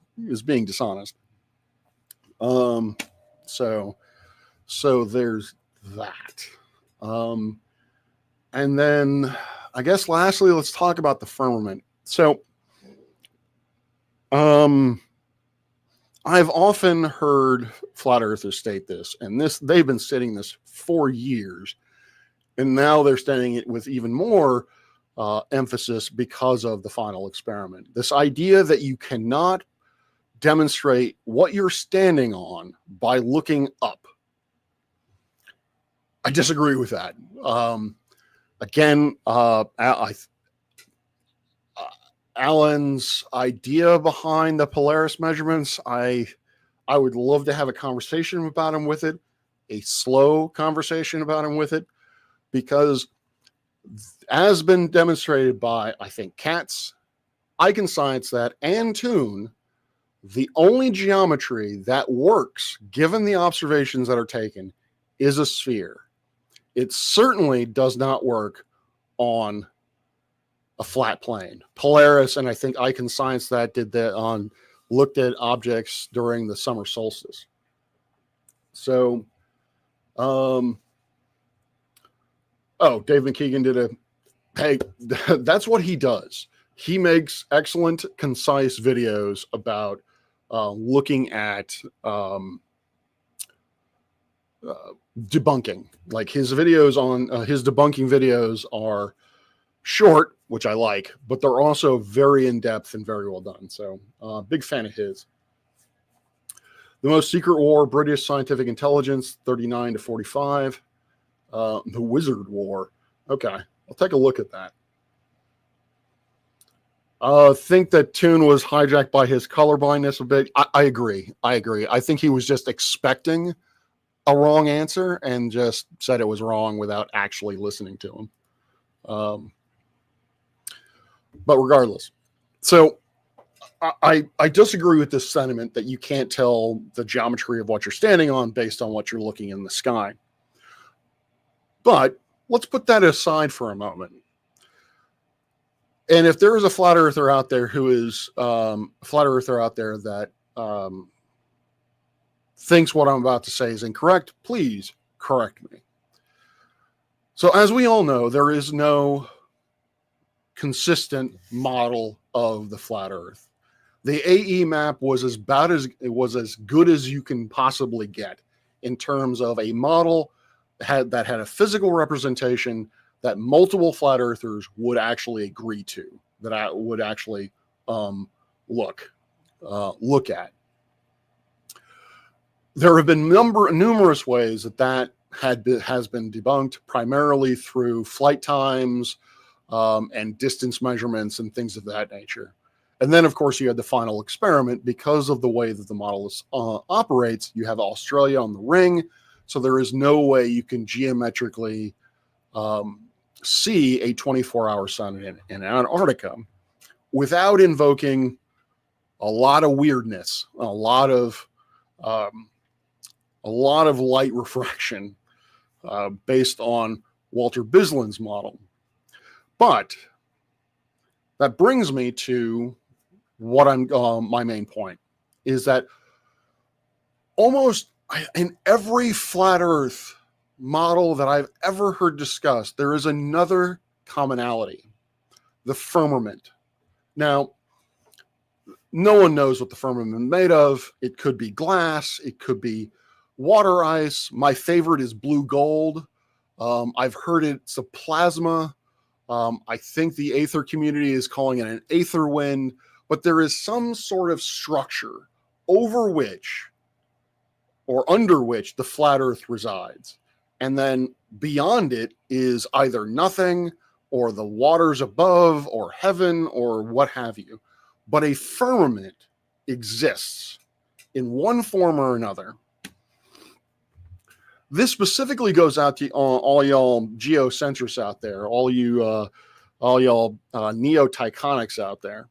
being dishonest. So there's that. And then I guess lastly, let's talk about the firmament. So, I've often heard flat earthers state this, and they've been stating this for years, and now they're stating it with even more emphasis because of the final experiment. This idea that you cannot demonstrate what you're standing on by looking up. I disagree with that. Again, Alan's idea behind the Polaris measurements, I would love to have a conversation about him with it, a slow conversation about him with it, because as been demonstrated by, I think, Katz, I Can Science That, and Toon, the only geometry that works, given the observations that are taken, is a sphere. It certainly does not work on a flat plane. Polaris, and I think I Can Science That, did that on, looked at objects during the summer solstice. So, Dave McKeegan did hey, that's what he does. He makes excellent, concise videos about looking at debunking. Like, his videos on his debunking videos are short, which I like, but they're also very in-depth and very well done. So big fan of his. The Most Secret War, British Scientific Intelligence, 39 to 45. The Wizard War. Okay, I'll take a look at that. Think that Toon was hijacked by his colorblindness a bit. I agree. I think he was just expecting a wrong answer and just said it was wrong without actually listening to him. But regardless, so I disagree with this sentiment that you can't tell the geometry of what you're standing on based on what you're looking in the sky. But let's put that aside for a moment. And if there is a flat earther out there who is that thinks what I'm about to say is incorrect, please correct me. So as we all know, there is no consistent model of the flat earth. The AE map was as good as you can possibly get in terms of a model that had a physical representation that multiple flat earthers would actually agree to, that I would actually look at. there have been numerous ways that has been debunked, primarily through flight times and distance measurements and things of that nature. And then, of course, you had the final experiment. Because of the way that the model operates, you have Australia on the ring, so there is no way you can geometrically see a 24-hour sun in Antarctica without invoking a lot of weirdness, a lot of light refraction based on Walter Bislin's model. But that brings me to what my main point is that almost in every flat Earth model that I've ever heard discussed, there is another commonality: the firmament. Now, no one knows what the firmament is made of. It could be glass, it could be water ice. My favorite is blue gold. I've heard it's a plasma. I think the aether community is calling it an aether wind, but there is some sort of structure over which or under which the flat Earth resides. And then beyond it is either nothing or the waters above or heaven or what have you. But a firmament exists in one form or another. This specifically goes out to all y'all geocentrists out there, all y'all neo-Tychonics out there.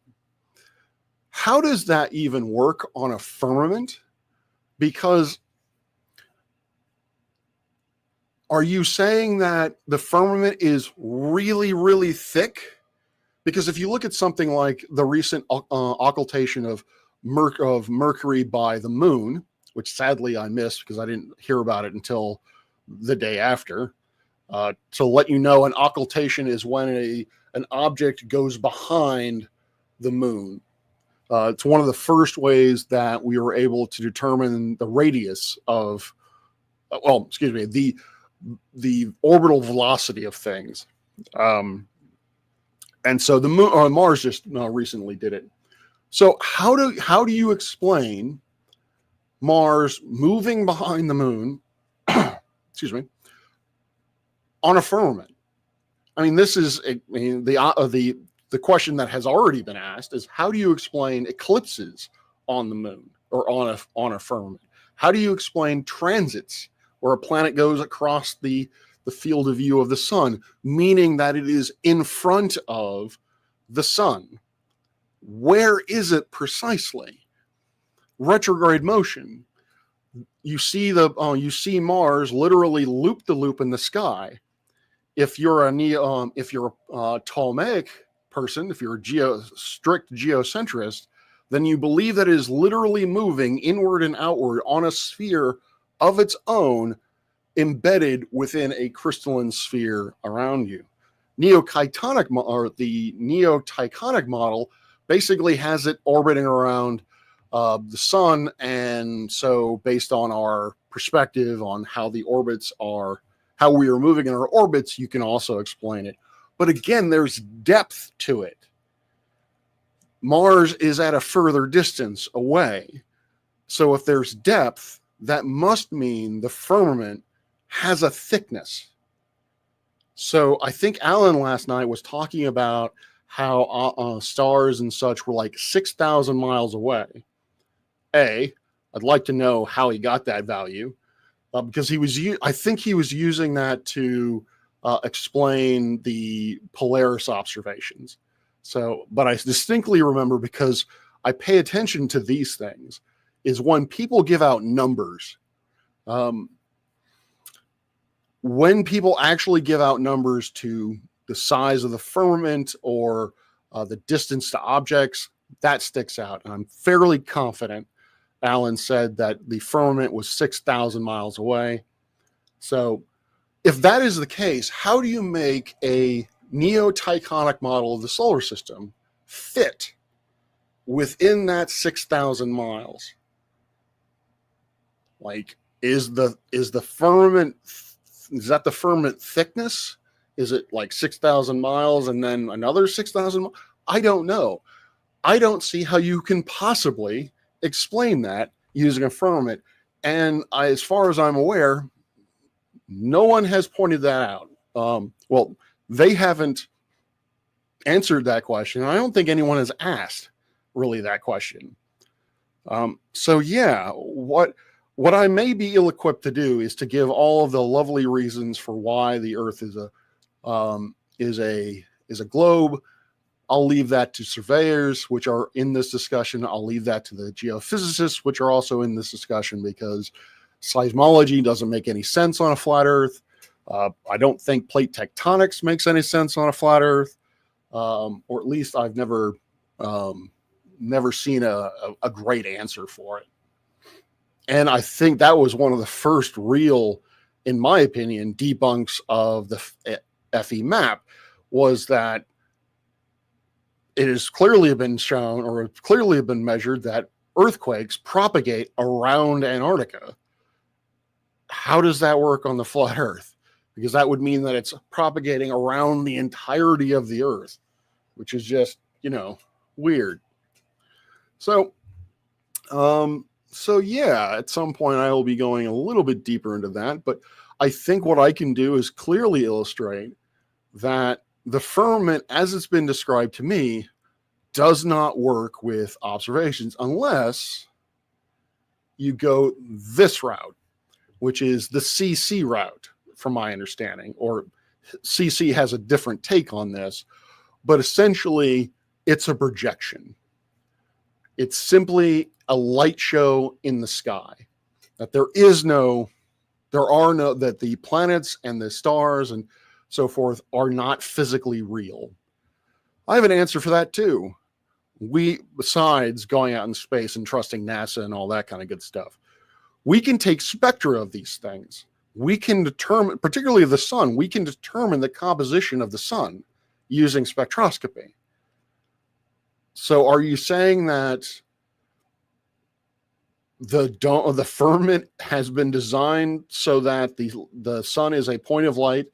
How does that even work on a firmament? Because are you saying that the firmament is really, really thick? Because if you look at something like the recent occultation of Mercury by the moon, which sadly I missed because I didn't hear about it until the day after. To let you know, an occultation is when an object goes behind the moon. It's one of the first ways that we were able to determine the radius of, the orbital velocity of things. And so the moon or Mars just recently did it. So how do you explain Mars moving behind the moon, excuse me, on a firmament? I mean, this is the question that has already been asked is, how do you explain eclipses on the moon or on a firmament? How do you explain transits where a planet goes across the field of view of the sun, meaning that it is in front of the sun? Where is it precisely? Retrograde motion. You see Mars literally loop the loop in the sky. If you're a Ptolemaic person, if you're a strict geocentrist, then you believe that it is literally moving inward and outward on a sphere of its own, embedded within a crystalline sphere around you. The neo-Tychonic model basically has it orbiting around the sun, and so based on our perspective on how the orbits are, how we are moving in our orbits, you can also explain it. But again, there's depth to it. Mars is at a further distance away. So if there's depth, that must mean the firmament has a thickness. So I think Alan last night was talking about how stars and such were like 6,000 miles away. I'd like to know how he got that value, because I think he was using that to explain the Polaris observations. So, but I distinctly remember, because I pay attention to these things, is when people give out numbers. When people actually give out numbers to the size of the firmament or the distance to objects, that sticks out. And I'm fairly confident Alan said that the firmament was 6,000 miles away. So if that is the case, how do you make a neo-Tychonic model of the solar system fit within that 6,000 miles? Like, is the firmament, is that the firmament thickness? Is it like 6,000 miles and then another 6,000? I don't know. I don't see how you can possibly explain that using a firmament, And as far as I'm aware, no one has pointed that out. Well, they haven't answered that question. I don't think anyone has asked really that question. So yeah, what I may be ill-equipped to do is to give all of the lovely reasons for why the Earth is a globe. I'll leave that to surveyors, which are in this discussion. I'll leave that to the geophysicists, which are also in this discussion, because seismology doesn't make any sense on a flat Earth. I don't think plate tectonics makes any sense on a flat Earth, or at least I've never seen a great answer for it. And I think that was one of the first real, in my opinion, debunks of the FE map, was that it has clearly been shown, or clearly been measured, that earthquakes propagate around Antarctica. How does that work on the flat Earth? Because that would mean that it's propagating around the entirety of the Earth, which is just, weird. So yeah, at some point I will be going a little bit deeper into that, but I think what I can do is clearly illustrate that the firmament, as it's been described to me, does not work with observations unless you go this route, which is the CC route, from my understanding, or CC has a different take on this, but essentially it's a projection. It's simply a light show in the sky. That that the planets and the stars and so forth are not physically real. I have an answer for that too. Besides going out in space and trusting NASA and all that kind of good stuff, we can take spectra of these things. We can determine, particularly the sun, we can determine the composition of the sun using spectroscopy. So are you saying that the firmament has been designed so that the sun is a point of light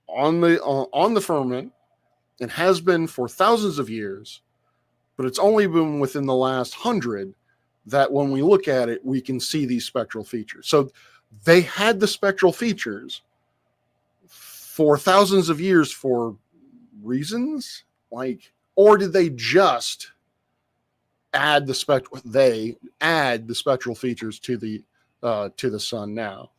on the firmament, and has been for thousands of years, but it's only been within the last 100 that when we look at it, we can see these spectral features? So they had the spectral features for thousands of years for reasons, or did they just add the spectral features to the sun now?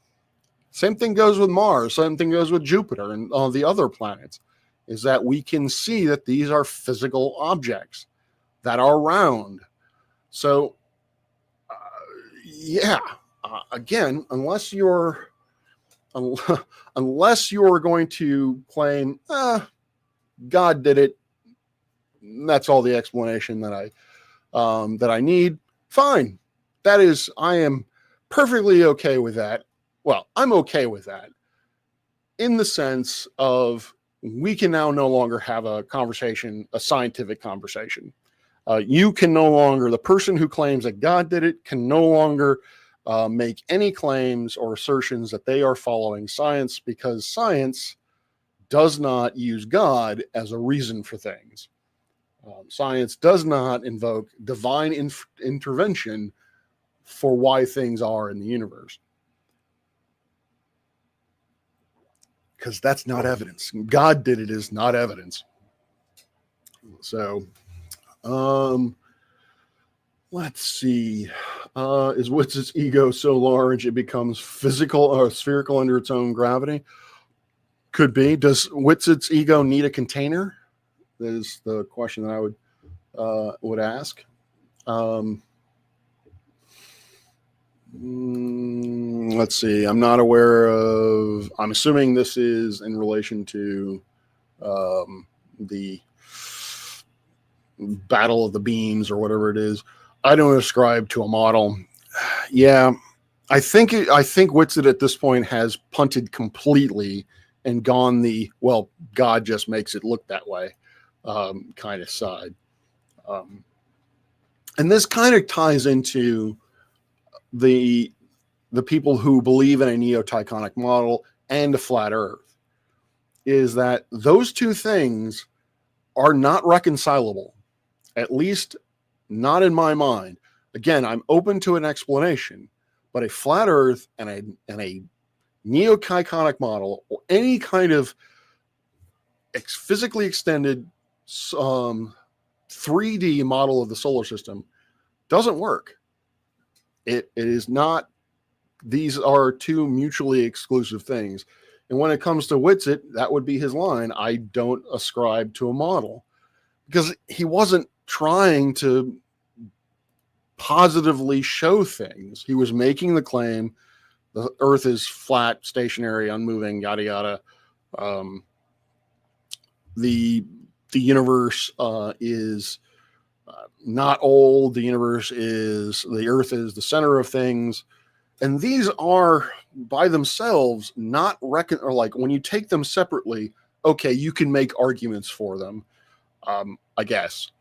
Same thing goes with Mars. Same thing goes with Jupiter and all the other planets, is that we can see that these are physical objects that are round. So, again, unless you're going to claim, God did it, that's all the explanation that I need, fine. I am perfectly okay with that. Well, I'm okay with that in the sense of we can now no longer have a scientific conversation. The person who claims that God did it can no longer make any claims or assertions that they are following science, because science does not use God as a reason for things. Science does not invoke divine intervention for why things are in the universe, because that's not evidence. God did it is not evidence. So, let's see. Is Witz's ego so large it becomes spherical under its own gravity? Could be. Does Witz's ego need a container? Is the question that I would ask. Let's see. I'm not aware of. I'm assuming this is in relation to the Battle of the Beams or whatever it is. I don't ascribe to a model. Yeah, I think Witsit at this point has punted completely and gone God just makes it look that way kind of side. And this kind of ties into the people who believe in a neo-Tychonic model and a flat Earth, is that those two things are not reconcilable, at least not in my mind. Again, I'm open to an explanation, But a flat Earth and a neocyconic model, or any kind of physically extended 3D model of the solar system doesn't work. It is not. These are two mutually exclusive things. And when it comes to Whitsitt, that would be his line. I don't ascribe to a model, because he wasn't trying to positively show things. He was making the claim the Earth is flat, stationary, unmoving, yada yada. The universe is not old. The Earth is the center of things. And these are by themselves not or like when you take them separately, okay, you can make arguments for them, I guess.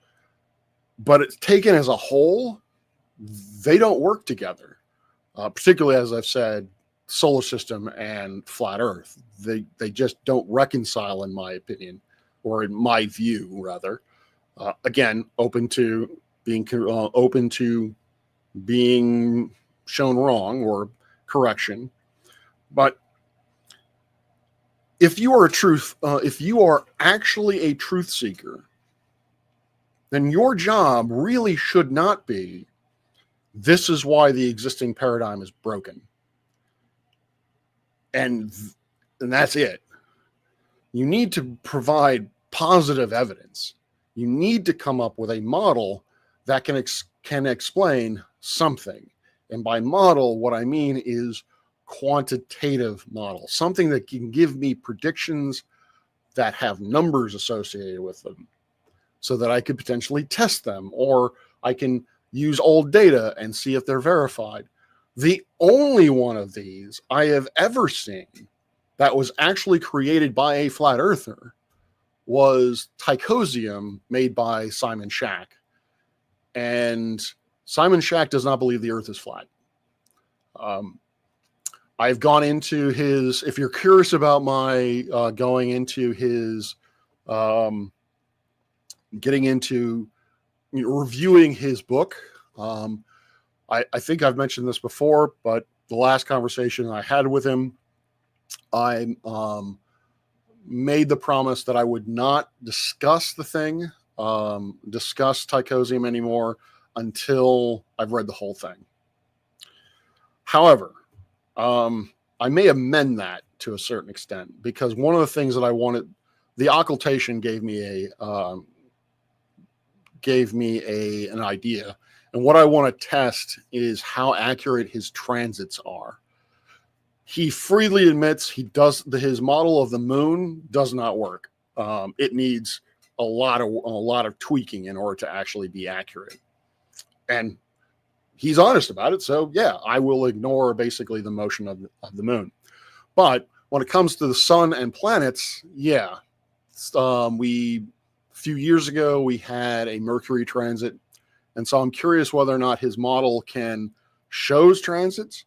But it's taken as a whole, they don't work together. Particularly, as I've said, solar system and flat Earth. They just don't reconcile, in my opinion, or in my view, rather. Again, open to being shown wrong or correction. But if you are actually a truth seeker, then your job really should not be, this is why the existing paradigm is broken. And that's it. You need to provide positive evidence. You need to come up with a model that can explain something. And by model, what I mean is quantitative model, something that can give me predictions that have numbers associated with them, so that I could potentially test them, or I can use old data and see if they're verified. The only one of these I have ever seen that was actually created by a flat earther was Tychosium, made by Simon Shack. And Simon Shack does not believe the Earth is flat. I've gone into his, if you're curious about my going into his, getting into reviewing his book, I think I've mentioned this before, but the last conversation I had with him, I made the promise that I would not discuss discuss Tychosium anymore until I've read the whole thing. However, I may amend that to a certain extent, because one of the things that I wanted, the occultation gave me an idea, and what I want to test is how accurate his transits are. He freely admits his model of the moon does not work. It needs a lot of tweaking in order to actually be accurate, and he's honest about it. So yeah, I will ignore basically the motion of the moon. But when it comes to the sun and planets, yeah, a few years ago we had a Mercury transit, and so I'm curious whether or not his model shows transits,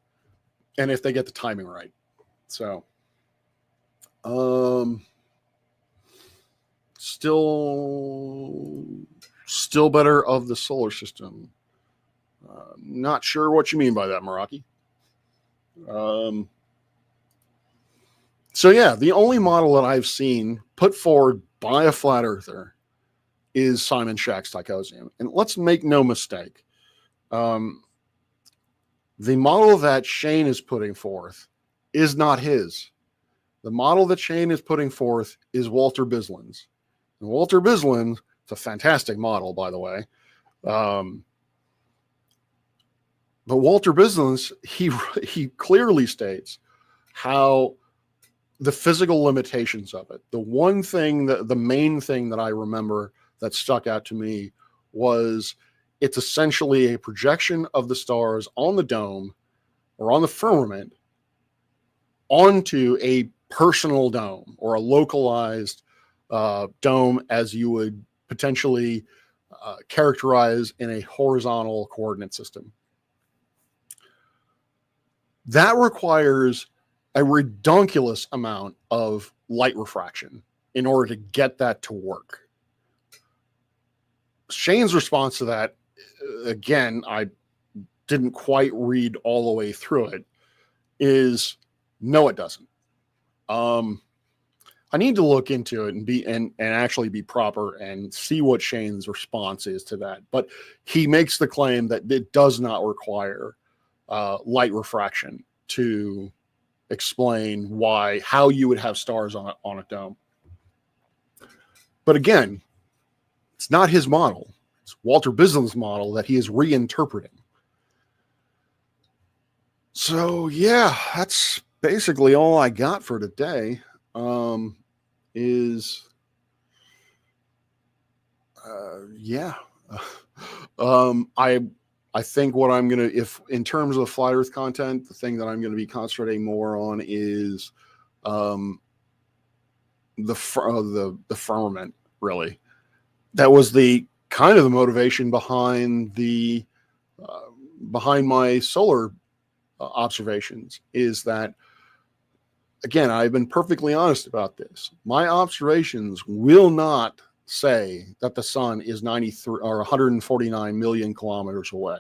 and if they get the timing right. So, still better of the solar system. Not sure what you mean by that, Meraki. So yeah, the only model that I've seen put forward by a flat earther is Simon Shack's Tychosium. And let's make no mistake. The model that Shane is putting forth is not his. The model that Shane is putting forth is Walter Bislin's. And Walter Bislin, it's a fantastic model, by the way. But Walter Bislin's, he clearly states how the physical limitations of it. The main thing that I remember that stuck out to me was it's essentially a projection of the stars on the dome or on the firmament onto a personal dome, or a localized dome, as you would potentially characterize in a horizontal coordinate system. That requires a redonkulous amount of light refraction in order to get that to work. Shane's response to that, again, I didn't quite read all the way through it, is no, it doesn't. I need to look into it and actually be proper and see what Shane's response is to that. But he makes the claim that it does not require light refraction to explain how you would have stars on a dome. But again, it's not his model. It's Walter Bislam's model that he is reinterpreting. So yeah, that's basically all I got for today. I think what I'm gonna, if in terms of flat Earth content, the thing that I'm going to be concentrating more on is the firmament. Really, that was the kind of the motivation behind my solar observations. Is that, again, I've been perfectly honest about this. My observations will not say that the sun is 93 or 149 million kilometers away.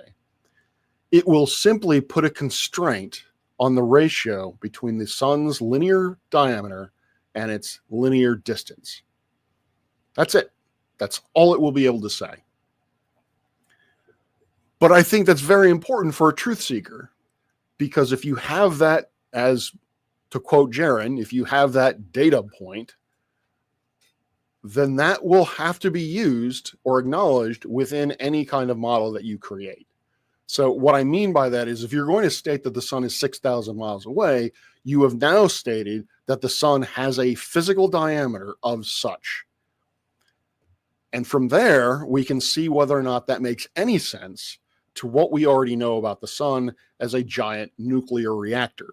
It will simply put a constraint on the ratio between the sun's linear diameter and its linear distance. That's it. That's all it will be able to say. But I think that's very important for a truth seeker, because if you have that, as to quote Jaron, if you have that data point, then that will have to be used or acknowledged within any kind of model that you create. So what I mean by that is, if you're going to state that the sun is 6,000 miles away, you have now stated that the sun has a physical diameter of such. And from there, we can see whether or not that makes any sense to what we already know about the sun as a giant nuclear reactor.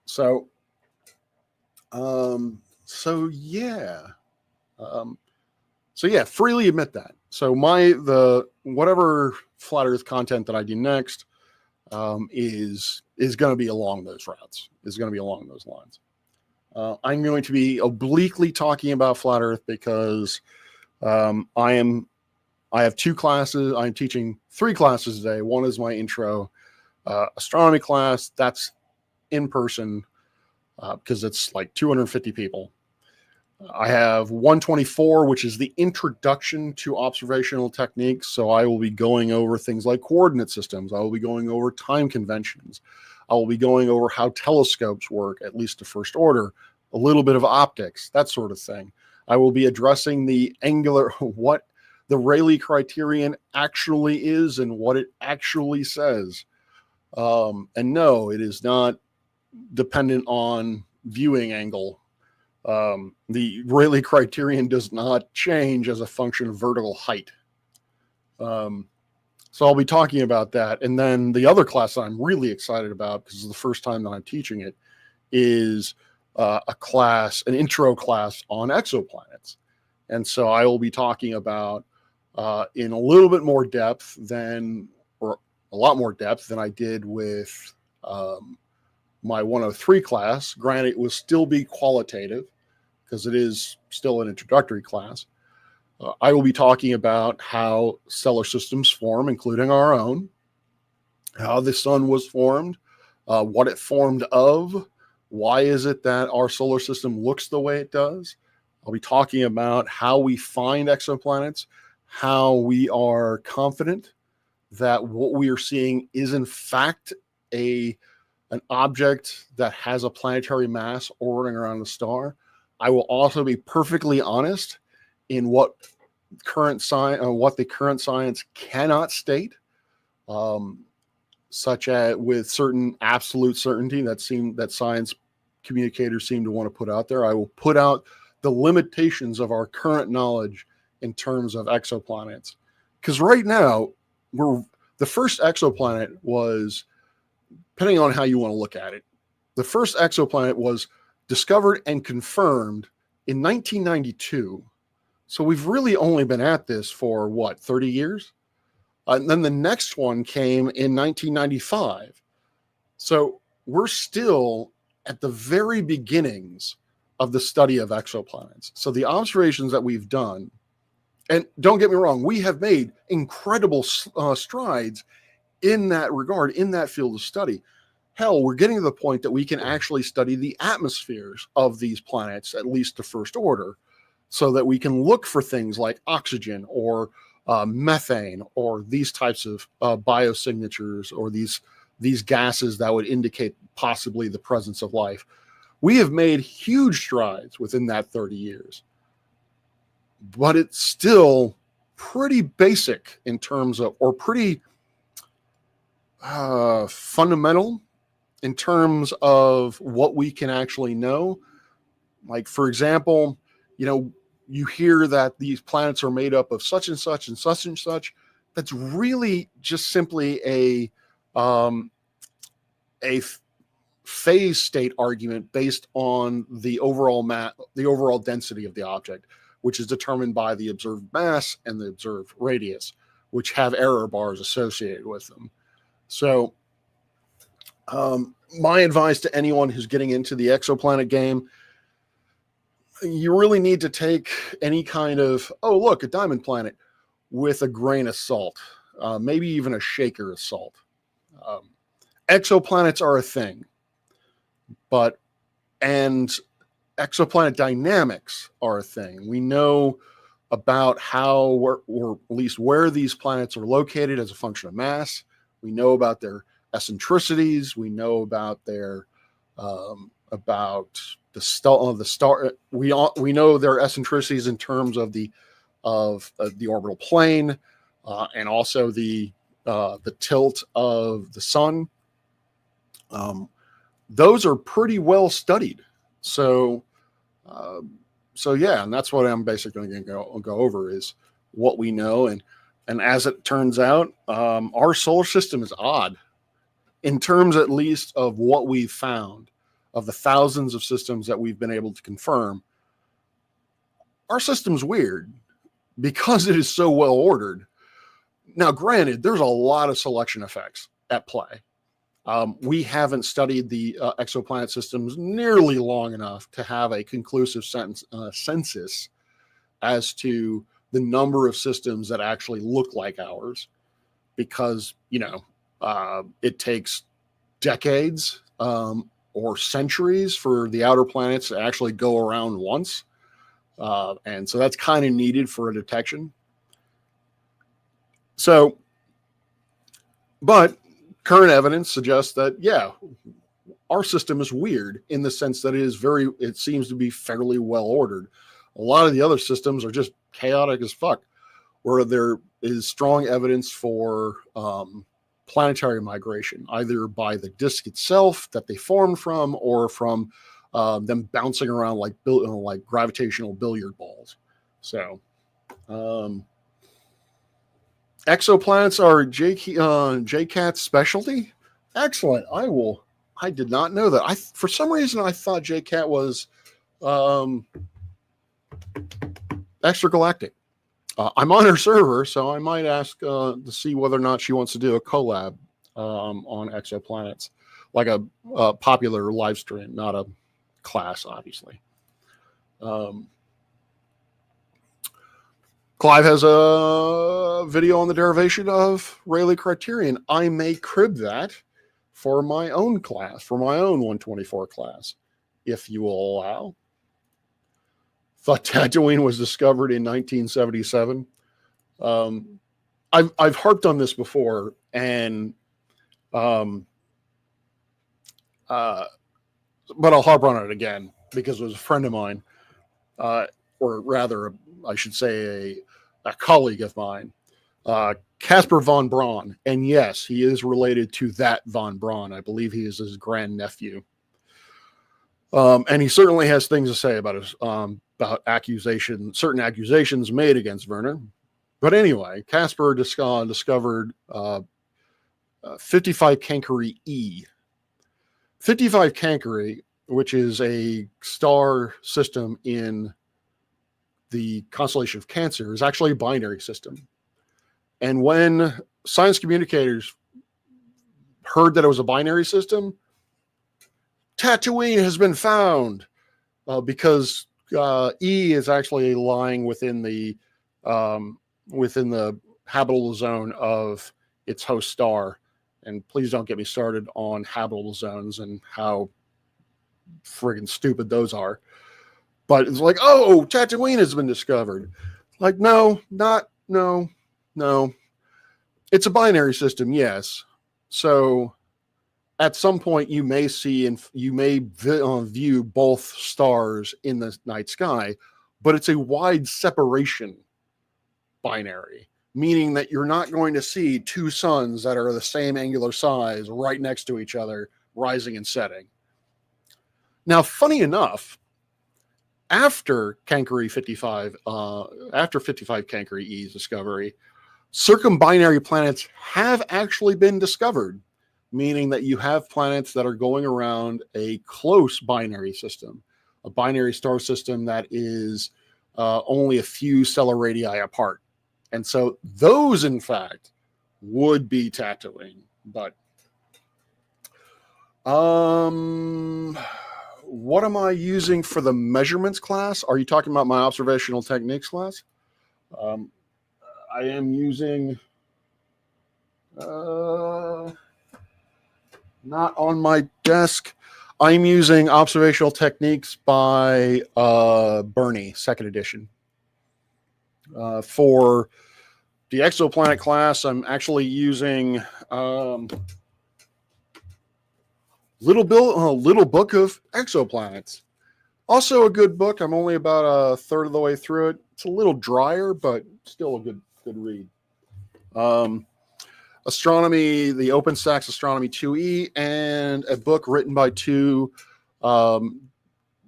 So yeah, freely admit that. So whatever flat Earth content that I do next is going to be along those routes. Is going to be along those lines. I'm going to be obliquely talking about flat Earth because I have two classes. I'm teaching 3 classes today. One is my intro astronomy class. That's in person because it's like 250 people. I have 124, which is the introduction to observational techniques. So I will be going over things like coordinate systems. I will be going over time conventions. I will be going over how telescopes work, at least to first order, a little bit of optics, that sort of thing. I will be addressing what the Rayleigh criterion actually is and what it actually says. And no, it is not dependent on viewing angle. The Rayleigh criterion does not change as a function of vertical height. So I'll be talking about that. And then the other class that I'm really excited about, because it's the first time that I'm teaching it, is an intro class on exoplanets. And so I will be talking about in a little bit more depth or a lot more depth than I did with my 103 class. Granted, it will still be qualitative because it is still an introductory class. I will be talking about how stellar systems form, including our own, how the sun was formed, what it formed of, why is it that our solar system looks the way it does. I'll be talking about how we find exoplanets, how we are confident that what we are seeing is in fact an object that has a planetary mass orbiting around the star. I will also be perfectly honest in what the current science cannot state, such as with certain absolute certainty that science communicators seem to want to put out there. I will put out the limitations of our current knowledge in terms of exoplanets, because right now the first exoplanet was, depending on how you want to look at it, the first exoplanet was discovered and confirmed in 1992. So we've really only been at this for 30 years? And then the next one came in 1995. So we're still at the very beginnings of the study of exoplanets. So the observations that we've done, and don't get me wrong, we have made incredible strides in that regard, in that field of study. Hell, we're getting to the point that we can actually study the atmospheres of these planets, at least the first order, so that we can look for things like oxygen or methane or these types of biosignatures or these gases that would indicate possibly the presence of life. We have made huge strides within that 30 years, but it's still pretty basic in terms of, or pretty fundamental in terms of what we can actually know. Like, for example, you hear that these planets are made up of such and such and such and such. That's really just simply a phase state argument based on the overall density of the object, which is determined by the observed mass and the observed radius, which have error bars associated with them. So my advice to anyone who's getting into the exoplanet game, you really need to take any kind of, oh, look, a diamond planet, with a grain of salt, maybe even a shaker of salt. Exoplanets are a thing, and exoplanet dynamics are a thing. We know about how, or at least where these planets are located as a function of mass. We know about their eccentricities. We know about their about the star. We know their eccentricities in terms of the orbital plane, and also the tilt of the sun. Those are pretty well studied. So yeah, and that's what I'm basically going to go over, is what we know. And as it turns out, our solar system is odd in terms, at least, of what we've found. Of the thousands of systems that we've been able to confirm, our system's weird because it is so well ordered. Now, granted, there's a lot of selection effects at play. We haven't studied the exoplanet systems nearly long enough to have a conclusive census as to the number of systems that actually look like ours, because it takes decades or centuries for the outer planets to actually go around once, and so that's kind of needed for a detection. So, but current evidence suggests that, yeah, our system is weird in the sense that it seems to be fairly well ordered. A lot of the other systems are just chaotic as fuck, where there is strong evidence for planetary migration, either by the disk itself that they formed from, or from them bouncing around like gravitational billiard balls. So, exoplanets are JCat's specialty. Excellent. I did not know that. For some reason, I thought JCat was extragalactic. I'm on her server, so I might ask to see whether or not she wants to do a collab on exoplanets, like a popular live stream, not a class, obviously. Clive has a video on the derivation of Rayleigh criterion. I may crib that for my own class, for my own 124 class, if you will allow. Thought Tatooine was discovered in 1977. I've harped on this before, but I'll harp on it again because it was a friend of mine, or rather, I should say, a colleague of mine, Caspar von Braun. And yes, he is related to that von Braun. I believe he is his grandnephew. And he certainly has things to say about his about certain accusations made against Werner. But anyway, Caspar discovered 55 Cancri E. 55 Cancri, which is a star system in the constellation of Cancer, is actually a binary system. And when science communicators heard that it was a binary system, Tatooine has been found, because E is actually lying within the habitable zone of its host star, And please don't get me started on habitable zones and how friggin' stupid those are. But it's like, oh, Tatooine has been discovered. Like, no. It's a binary system, yes. So at some point you may see and you may view both stars in the night sky, but it's a wide separation binary, meaning that you're not going to see two suns that are the same angular size right next to each other, rising and setting. Now, funny enough, after Cancri 55, after 55 Cancri E's discovery, circumbinary planets have actually been discovered, meaning that you have planets that are going around a close binary system, a binary star system that is only a few stellar radii apart. And so those, in fact, would be Tatooine. But what am I using for the measurements class? Are you talking about my observational techniques class? I am using, not on my desk. I'm using Observational Techniques by Bernie, second edition. For the exoplanet class, I'm actually using Little Book of Exoplanets. Also a good book. I'm only about a third of the way through it. It's a little drier, but still a good read. Astronomy, the OpenStax Astronomy 2E, and a book written by two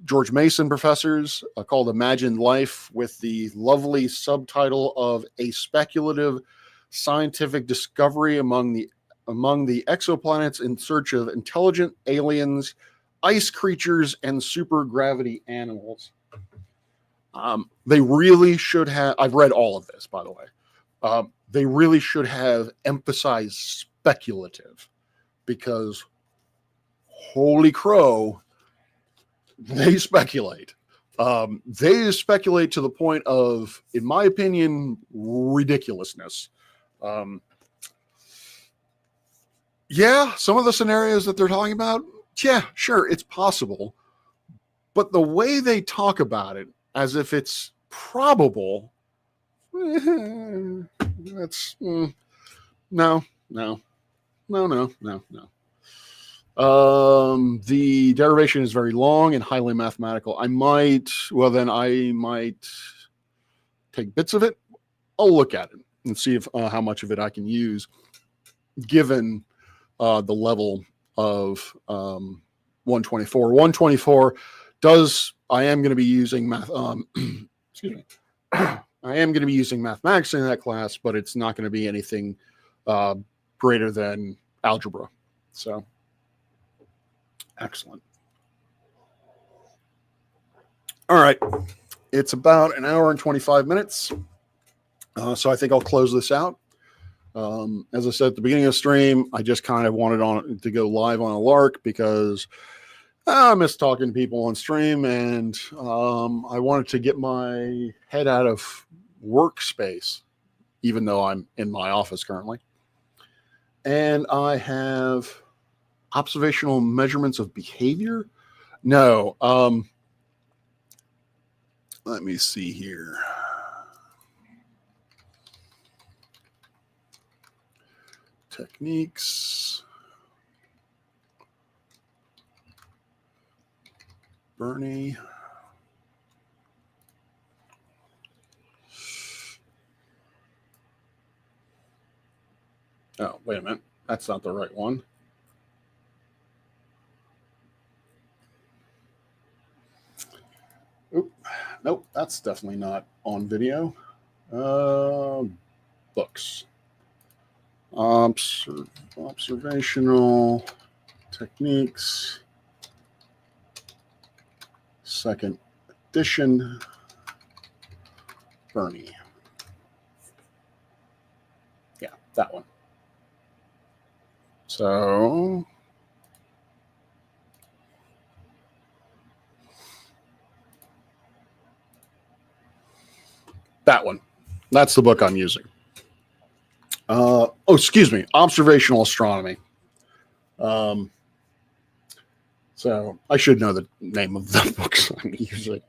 George Mason professors called Imagined Life, with the lovely subtitle of A Speculative Scientific Discovery among the exoplanets in search of intelligent aliens, ice creatures, and supergravity animals. They really should have, I've read all of this, by the way. They really should have emphasized speculative, because holy crow, they speculate. They speculate to the point of, in my opinion, ridiculousness. Yeah, some of the scenarios that they're talking about, yeah, sure, it's possible. But the way they talk about it as if it's probable, that's no. The derivation is very long and highly mathematical. I might take bits of it. I'll look at it and see if how much of it I can use, given the level of 124. 124 does. I am going to be using math. Excuse me. I am going to be using mathematics in that class, but it's not going to be anything greater than algebra. So, excellent. All right. It's about an hour and 25 minutes. So I think I'll close this out. As I said at the beginning of the stream, I just kind of wanted to go live on a lark because I miss talking to people on stream, and I wanted to get my head out of workspace, even though I'm in my office currently. And I have observational measurements of behavior. No, let me see here. Techniques. Bernie. Oh, wait a minute. That's not the right one. Oop. Nope, that's definitely not on video. Books. Observational techniques. Second edition. Bernie. Yeah, that one. So that one. That's the book I'm using. Excuse me. Observational astronomy. Um, so I should know the name of the books I'm using.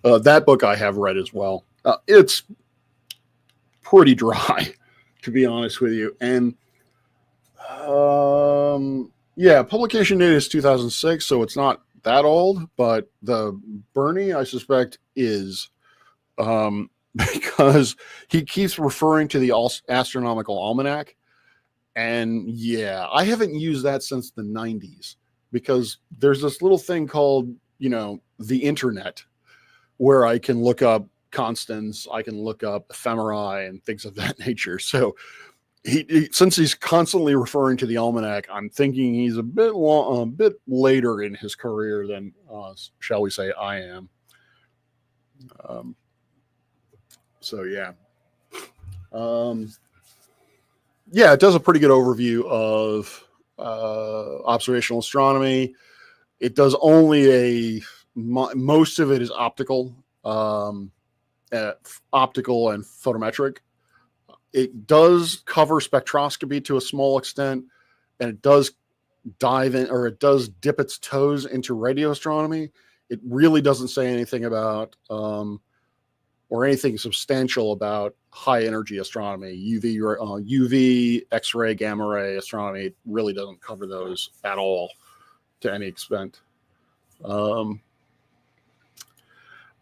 That book I have read as well. It's pretty dry, to be honest with you. And yeah, publication date is 2006, so it's not that old. But the Bernie, I suspect, is because he keeps referring to the Astronomical Almanac. And yeah, I haven't used that since the 90s because there's this little thing called, the internet where I can look up constants, I can look up ephemerae and things of that nature. So since he's constantly referring to the almanac, I'm thinking he's a bit later in his career than, shall we say, I am. Um, so yeah. Yeah, it does a pretty good overview of observational astronomy. It does only most of it is optical, optical and photometric. It does cover spectroscopy to a small extent, and it does it does dip its toes into radio astronomy. It really doesn't say anything about or anything substantial about high energy astronomy, UV, X-ray, gamma ray astronomy. It really doesn't cover those at all to any extent. Alan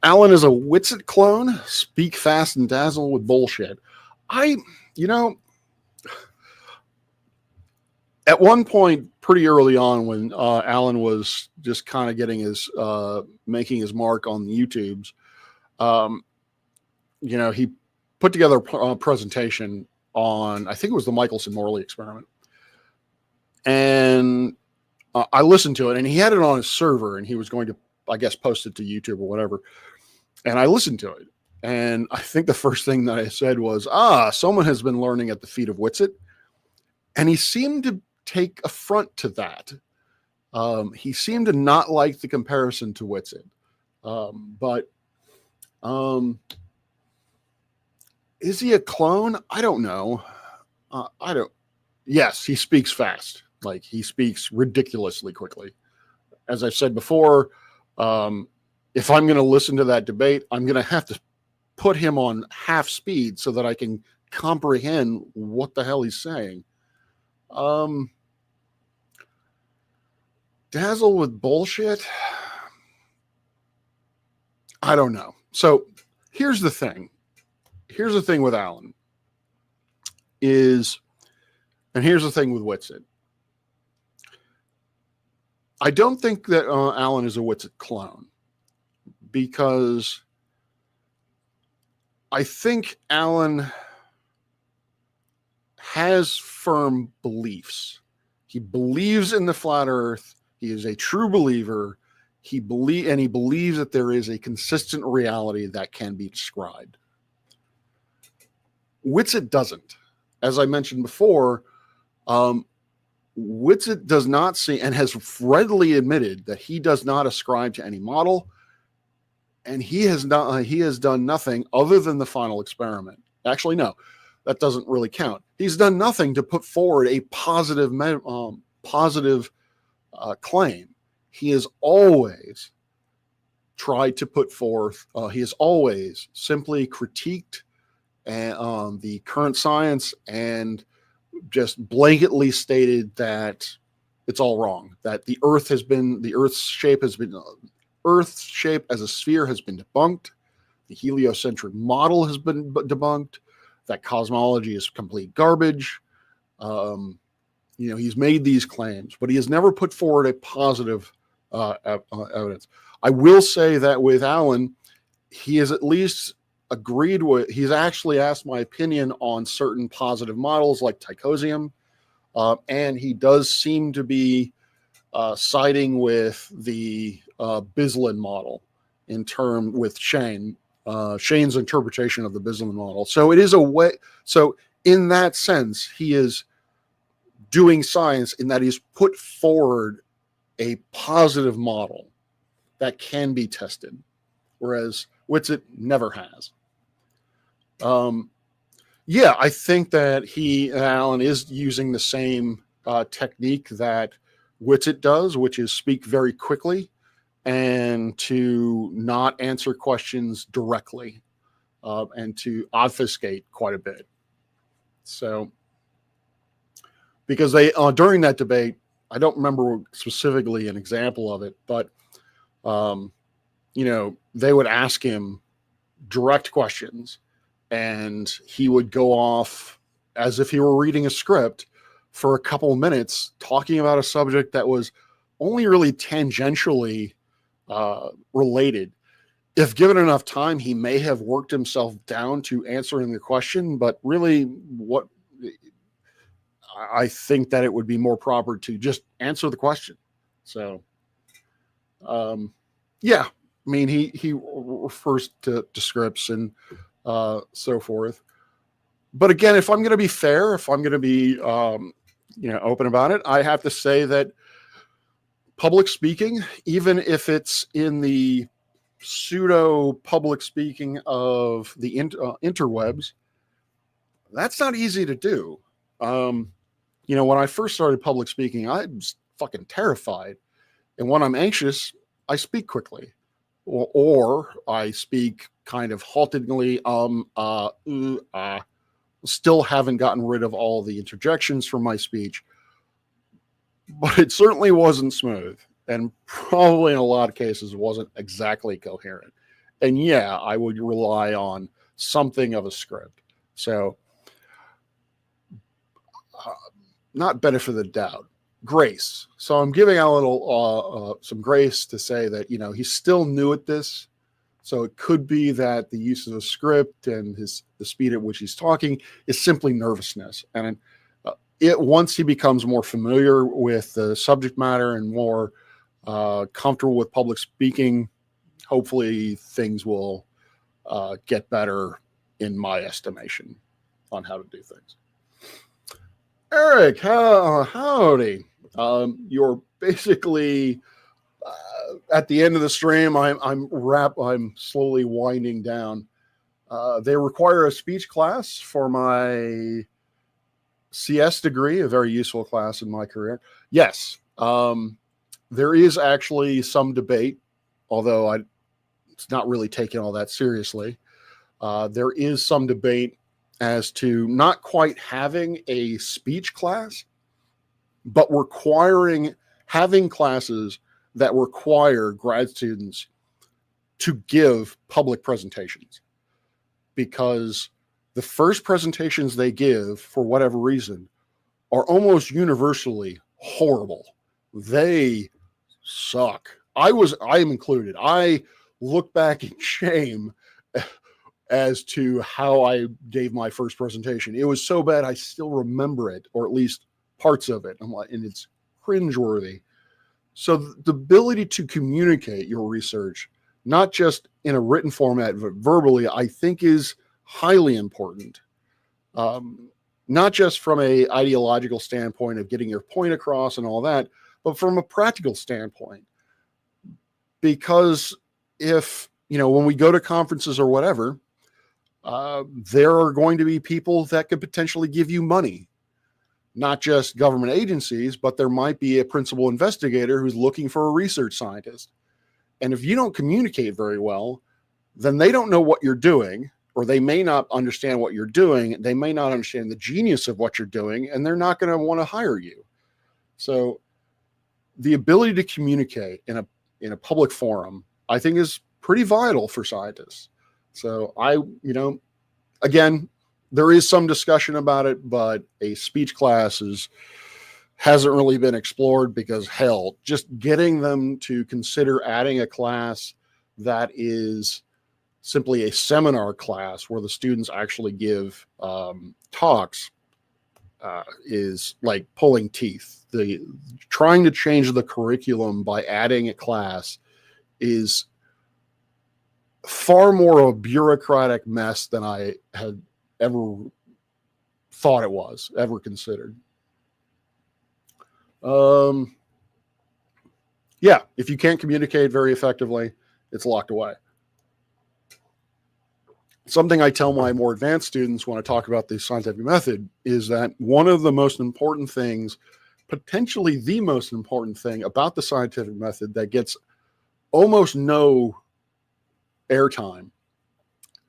is a Witsit clone. Speak fast and dazzle with bullshit. At one point, pretty early on, when Alan was just kind of getting making his mark on the YouTubes, he put together a presentation on, I think it was the Michelson-Morley experiment. And I listened to it, and he had it on his server, and he was going to, I guess, post it to YouTube or whatever. And I listened to it. And I think the first thing that I said was, someone has been learning at the feet of Witsit. And he seemed to take affront to that. He seemed to not like the comparison to Witsit. But is he a clone? I don't know. Yes, he speaks fast. Like, he speaks ridiculously quickly. As I've said before, if I'm going to listen to that debate, I'm going to have to put him on half speed so that I can comprehend what the hell he's saying. Dazzle with bullshit? I don't know. So here's the thing. Here's the thing with Alan and here's the thing with Witsit. I don't think that Alan is a Witsit clone, because I think Alan has firm beliefs. He believes in the flat earth. He is a true believer. He believes that there is a consistent reality that can be described. Witsit doesn't. As I mentioned before, Witsit does not see, and has readily admitted, that he does not ascribe to any model, and he has done nothing other than the final experiment. Actually, no, that doesn't really count. He's done nothing to put forward a positive claim. He has always tried to put forth. He has always simply critiqued the current science and just blanketly stated that it's all wrong. That the Earth's shape as a sphere has been debunked. The heliocentric model has been debunked. That cosmology is complete garbage. He's made these claims, but he has never put forward a positive evidence. I will say that with Alan, he has at least he's actually asked my opinion on certain positive models like Tychosium, and he does seem to be siding with the Bislin model with Shane's interpretation of the Bislin model. So it is a way. So in that sense, he is doing science in that he's put forward a positive model that can be tested, whereas Witsit never has. I think that Alan is using the same technique that which it does, which is speak very quickly and to not answer questions directly, and to obfuscate quite a bit. So, because they during that debate, I don't remember specifically an example of it, but they would ask him direct questions, and he would go off as if he were reading a script for a couple of minutes, talking about a subject that was only really tangentially related. If given enough time, he may have worked himself down to answering the question, but really what I think that it would be more proper to just answer the question. So, yeah, I mean, he refers to scripts and so forth. But again, if I'm going to be fair, if I'm going to be open about it, I have to say that public speaking, even if it's in the pseudo public speaking of the interwebs, that's not easy to do. When I first started public speaking, I was fucking terrified. And when I'm anxious, I speak quickly, or I speak kind of haltingly, still haven't gotten rid of all the interjections from my speech, but it certainly wasn't smooth, and probably in a lot of cases wasn't exactly coherent. And yeah, I would rely on something of a script. So, not benefit of the doubt, grace. So I'm giving out a little some grace to say that he's still new at this. So it could be that the use of the script and the speed at which he's talking is simply nervousness. And once he becomes more familiar with the subject matter and more comfortable with public speaking, hopefully things will get better, in my estimation, on how to do things. Eric, howdy. You're basically at the end of the stream. I'm slowly winding down. They require a speech class for my CS degree, a very useful class in my career. Yes, there is actually some debate, although it's not really taken all that seriously. There is some debate as to not quite having a speech class, but having classes that require grad students to give public presentations, because the first presentations they give, for whatever reason, are almost universally horrible. They suck. I am included. I look back in shame as to how I gave my first presentation. It was so bad I still remember it, or at least parts of it. And it's cringeworthy. So the ability to communicate your research, not just in a written format, but verbally, I think is highly important. Not just from a ideological standpoint of getting your point across and all that, but from a practical standpoint. Because if, when we go to conferences or whatever, there are going to be people that could potentially give you money, not just government agencies, but there might be a principal investigator who's looking for a research scientist. And if you don't communicate very well, then they don't know what you're doing, or they may not understand what you're doing. They may not understand the genius of what you're doing, and they're not going to want to hire you. So the ability to communicate in a public forum, I think, is pretty vital for scientists. So again, there is some discussion about it, but a speech class hasn't really been explored, because hell, just getting them to consider adding a class that is simply a seminar class where the students actually give talks is like pulling teeth. Trying to change the curriculum by adding a class is far more of a bureaucratic mess than I had ever thought it was, ever considered. Yeah, if you can't communicate very effectively, it's locked away. Something I tell my more advanced students when I talk about the scientific method is that one of the most important things potentially the most important thing about the scientific method that gets almost no airtime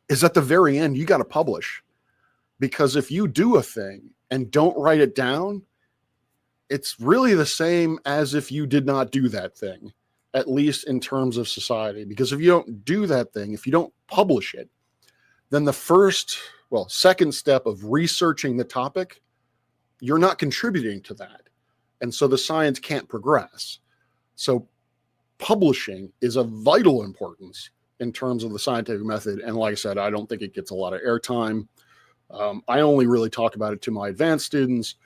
is at the very end, you got to publish. Because if you do a thing and don't write it down, it's really the same as if you did not do that thing, at least in terms of society. Because if you don't do that thing, if you don't publish it, then the second step of researching the topic, you're not contributing to that. And so the science can't progress. So publishing is of vital importance in terms of the scientific method. And like I said, I don't think it gets a lot of airtime. I only really talk about it to my advanced students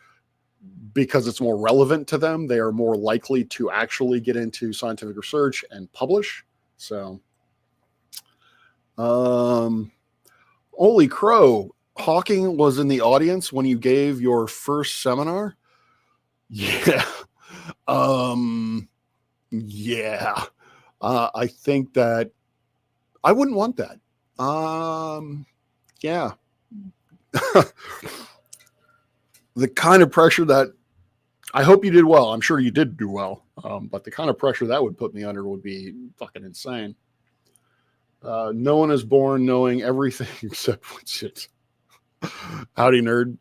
because it's more relevant to them. They are more likely to actually get into scientific research and publish. So, holy crow, Hawking was in the audience when you gave your first seminar. Yeah. Yeah. I think that I wouldn't want that. Yeah. The kind of pressure that I hope you did well. I'm sure you did do well. But the kind of pressure that would put me under would be fucking insane. No one is born knowing everything except what's it. Howdy, nerd.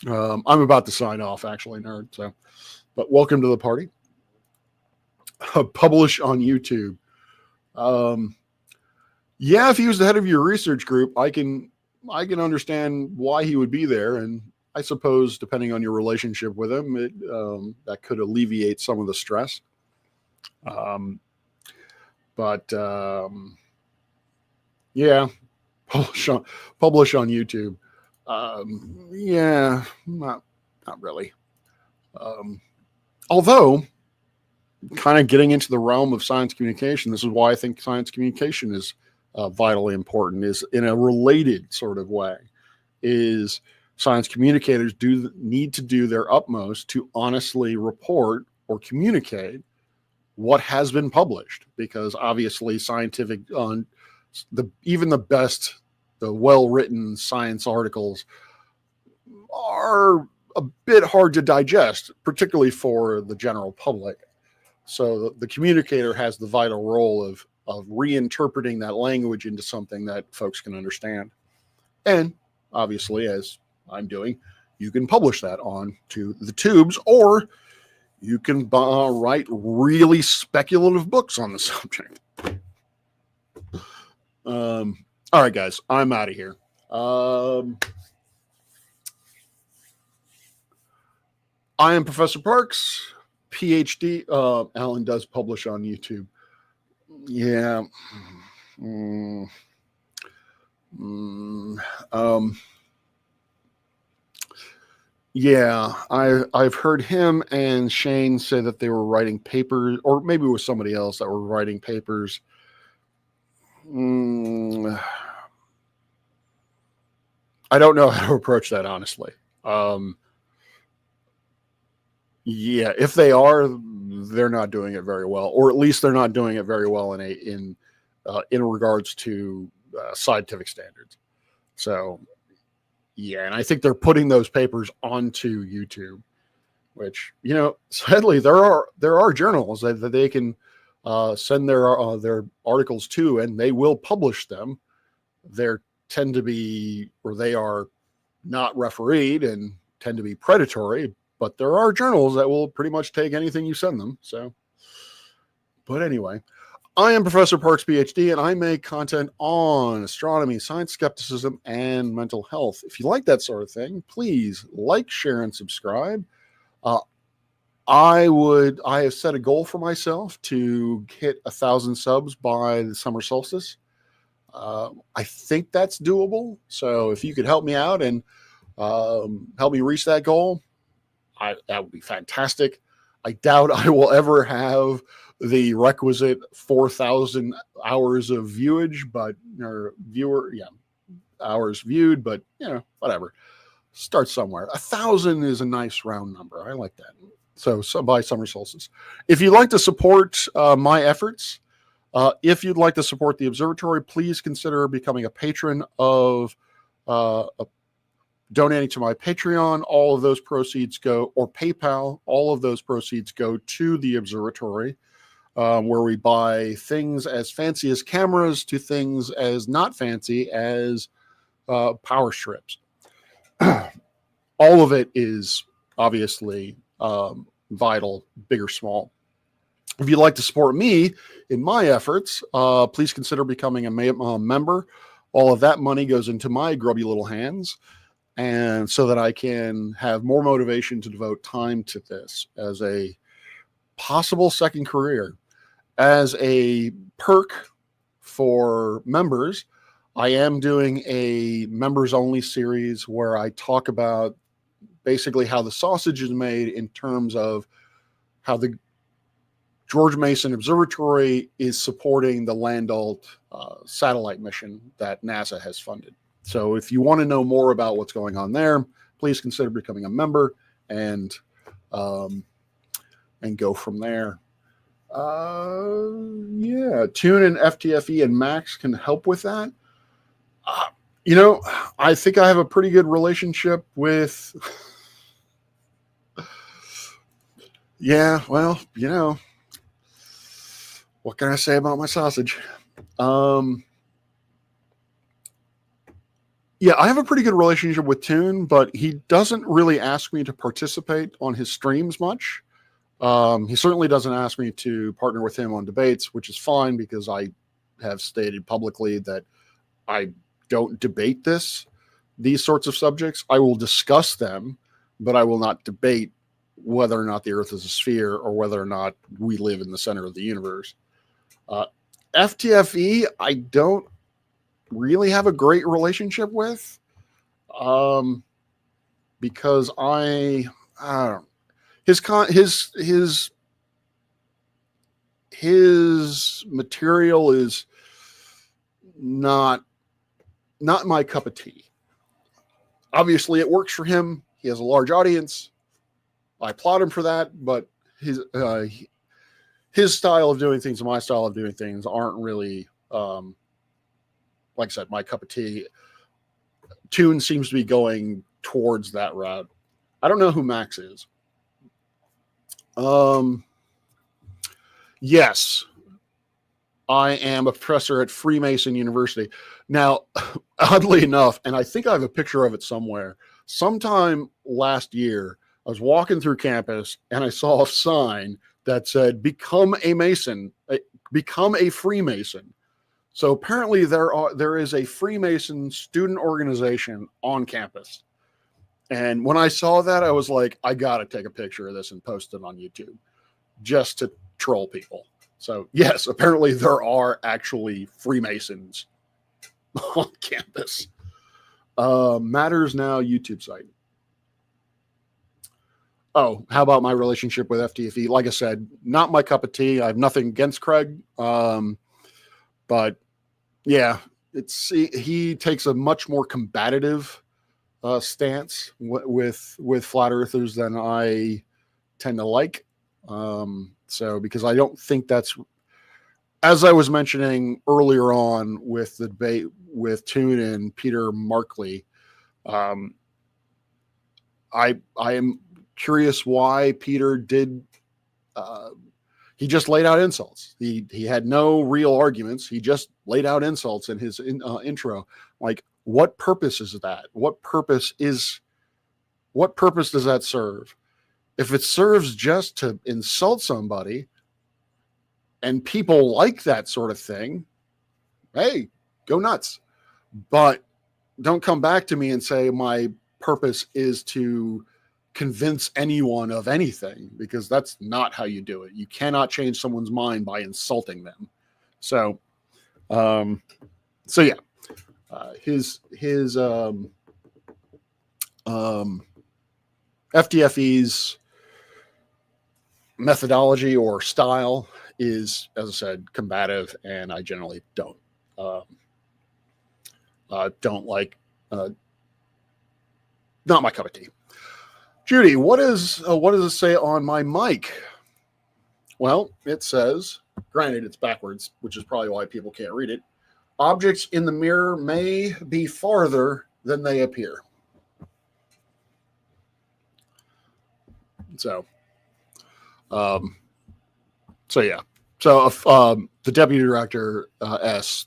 I'm about to sign off, actually, nerd. So, but welcome to the party. Publish on YouTube. Yeah, if he was the head of your research group, I can understand why he would be there, and I suppose depending on your relationship with him, that could alleviate some of the stress. Yeah, publish on YouTube. Yeah, not really. Although, kind of getting into the realm of science communication, this is why I think science communication is vitally important, is in a related sort of way, is science communicators need to do their utmost to honestly report or communicate what has been published, because obviously scientific, even the best, the well-written science articles are a bit hard to digest, particularly for the general public. So the communicator has the vital role of reinterpreting that language into something that folks can understand. And obviously, as I'm doing, you can publish that on to the tubes, or you can write really speculative books on the subject. All right, guys, I'm out of here. I am Professor Parks, PhD. Alan does publish on YouTube. Yeah. Yeah, I've heard him and Shane say that they were writing papers, or maybe it was somebody else that were writing papers. I don't know how to approach that, honestly. Yeah, if they are, they're not doing it very well, or at least they're not doing it very well in regards to scientific standards. So, yeah, and I think they're putting those papers onto YouTube, which, you know, sadly there are journals that they can send their articles to, and they will publish them. They tend to be, or they are not refereed and tend to be predatory. But there are journals that will pretty much take anything you send them. So, but anyway, I am Professor Parks, PhD, and I make content on astronomy, science skepticism, and mental health. If you like that sort of thing, please like, share, and subscribe. I have set a goal for myself to hit 1,000 subs by the summer solstice. I think that's doable. So if you could help me out and help me reach that goal, that would be fantastic. I doubt I will ever have the requisite 4,000 hours of viewage, hours viewed, but whatever. Start somewhere. 1,000 is a nice round number. I like that. So by summer solstice. If you'd like to support my efforts, if you'd like to support the observatory, please consider becoming a patron of donating to my Patreon, all of those proceeds go, or PayPal, all of those proceeds go to the observatory, where we buy things as fancy as cameras to things as not fancy as power strips. All of it is obviously vital, big or small. If you'd like to support me in my efforts, please consider becoming a member. All of that money goes into my grubby little hands, and so that I can have more motivation to devote time to this as a possible second career. As a perk for members, I am doing a members only series where I talk about basically how the sausage is made in terms of how the George Mason Observatory is supporting the Landau satellite mission that NASA has funded. So if you want to know more about what's going on there, please consider becoming a member and go from there. Yeah, Tune and FTFE and Max can help with that. I think I have a pretty good relationship with. Yeah, well, what can I say about my sausage? Yeah, I have a pretty good relationship with Tune, but he doesn't really ask me to participate on his streams much. He certainly doesn't ask me to partner with him on debates, which is fine because I have stated publicly that I don't debate these sorts of subjects. I will discuss them, but I will not debate whether or not the Earth is a sphere or whether or not we live in the center of the universe. FTFE, I don't really have a great relationship with, because I don't. His material is not my cup of tea. Obviously, it works for him. He has a large audience. I applaud him for that, but his style of doing things and my style of doing things aren't really, like I said, my cup of tea. Tune seems to be going towards that route. I don't know who Max is. Yes, I am a professor at Freemason University. Now, oddly enough, and I think I have a picture of it somewhere, sometime last year, I was walking through campus and I saw a sign that said, become a Mason, become a Freemason. So apparently there is a Freemason student organization on campus. And when I saw that, I was like, I got to take a picture of this and post it on YouTube just to troll people. So yes, apparently there are actually Freemasons on campus. Matters Now YouTube site. Oh, how about my relationship with FTFE? Like I said, not my cup of tea. I have nothing against Craig. But yeah, he takes a much more combative stance with flat earthers than I tend to like. So because I don't think that's, as I was mentioning earlier on with the debate with Toon and Peter Markley, I am curious why Peter did. He just laid out insults. He had no real arguments. He just laid out insults in his intro. Like, what purpose is that? What purpose does that serve? If it serves just to insult somebody, and people like that sort of thing, hey, go nuts. But don't come back to me and say my purpose is to convince anyone of anything, because that's not how you do it. You cannot change someone's mind by insulting them. So yeah, his FTFE's methodology or style is, as I said, combative, and I generally don't like. Not my cup of tea. Judy, what does it say on my mic? Well, it says, granted it's backwards, which is probably why people can't read it. Objects in the mirror may be farther than they appear. So, um, so yeah. So the deputy director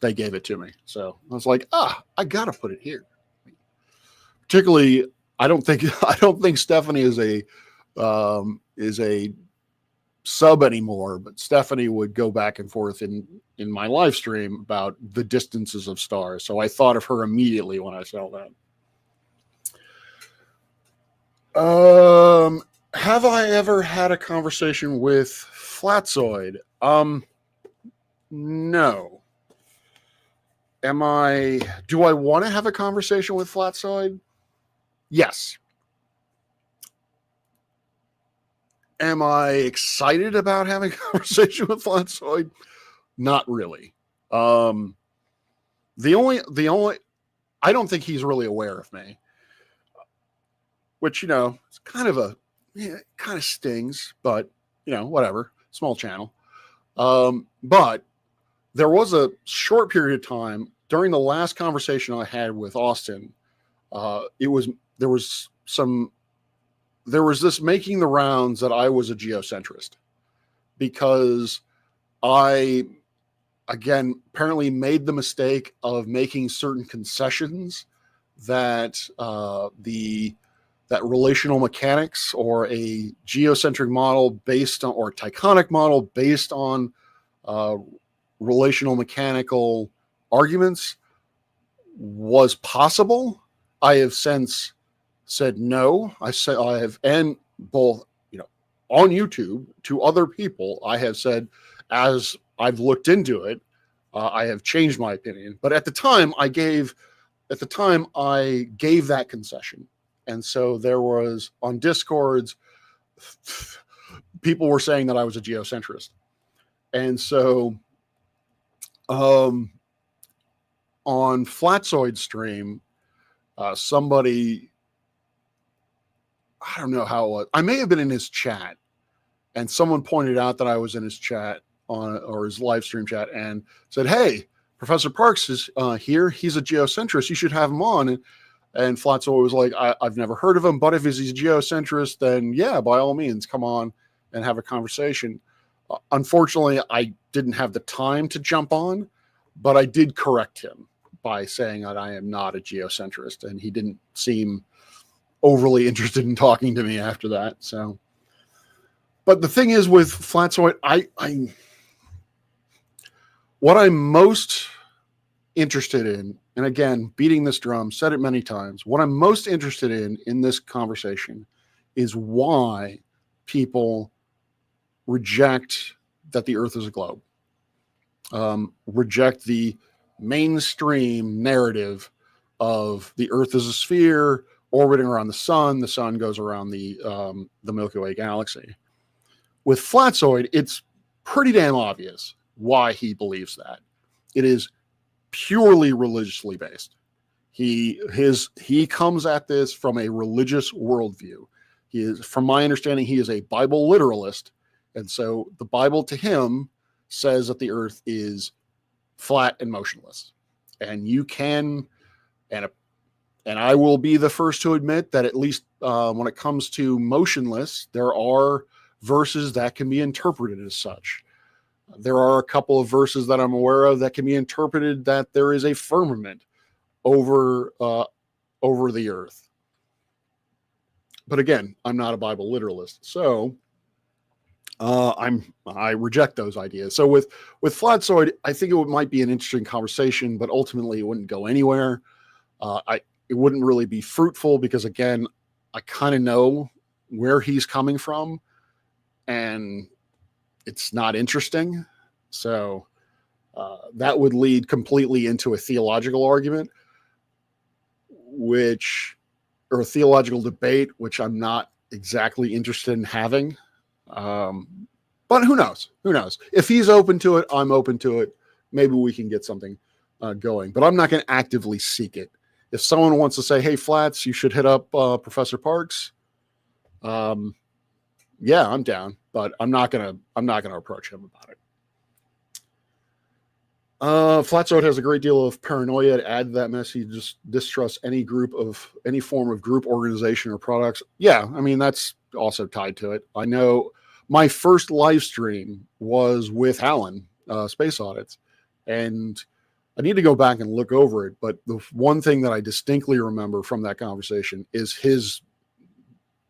they gave it to me. So I was like, I gotta put it here. Particularly, I don't think Stephanie is a sub anymore, but Stephanie would go back and forth in my live stream about the distances of stars. So I thought of her immediately when I saw that. Have I ever had a conversation with Flatzoid? No. Do I want to have a conversation with Flatzoid? Yes. Am I excited about having a conversation with Flatzoid? Not really. The only, I don't think he's really aware of me, which, it's kind of stings, but, whatever, small channel. But there was a short period of time during the last conversation I had with Austin. There was this making the rounds that I was a geocentrist because I, again, apparently made the mistake of making certain concessions that that relational mechanics or a geocentric model based on, or Tychonic model based on relational mechanical arguments was possible. I have since said no. I have, and both, on YouTube to other people, I have said, as I've looked into it, I have changed my opinion. But at the time, I gave that concession. And so there was, on Discords, people were saying that I was a geocentrist. And so on Flatzoid stream, somebody, I don't know how it was, I may have been in his chat, and someone pointed out that I was in his chat or his live stream chat and said, hey, Professor Parks is here. He's a geocentrist. You should have him on. And Flatzoid was like, I've never heard of him, but if he's a geocentrist, then yeah, by all means, come on and have a conversation. Unfortunately, I didn't have the time to jump on, but I did correct him by saying that I am not a geocentrist, and he didn't seem overly interested in talking to me after that. So, but the thing is with Flatzoid, what I'm most interested in, and again, beating this drum, said it many times, what I'm most interested in this conversation is why people reject that the Earth is a globe, reject the mainstream narrative of the Earth is a sphere orbiting around the sun goes around the Milky Way galaxy. With Flatzoid, it's pretty damn obvious why he believes that. It is purely religiously based. He comes at this from a religious worldview. He is, from my understanding, he is a Bible literalist, and so the Bible to him says that the Earth is flat and motionless. And you can, and I will be the first to admit that at least when it comes to motionless, there are verses that can be interpreted as such. There are a couple of verses that I'm aware of that can be interpreted that there is a firmament over the Earth. But again, I'm not a Bible literalist, so I reject those ideas. So with Flatzoid, I think it might be an interesting conversation, but ultimately it wouldn't go anywhere. It wouldn't really be fruitful because, again, I kind of know where he's coming from, and it's not interesting. So that would lead completely into a theological argument, or a theological debate, which I'm not exactly interested in having. But who knows? Who knows? If he's open to it, I'm open to it. Maybe we can get something going, but I'm not going to actively seek it. If someone wants to say, hey, Flats, you should hit up Professor Parks, yeah, I'm down, but I'm not gonna approach him about it. Flatsote has a great deal of paranoia. To add to that mess, he just distrusts any form of group organization or products. Yeah, I mean, that's also tied to it. I know my first live stream was with Alan, Space Audits, and I need to go back and look over it. But the one thing that I distinctly remember from that conversation is his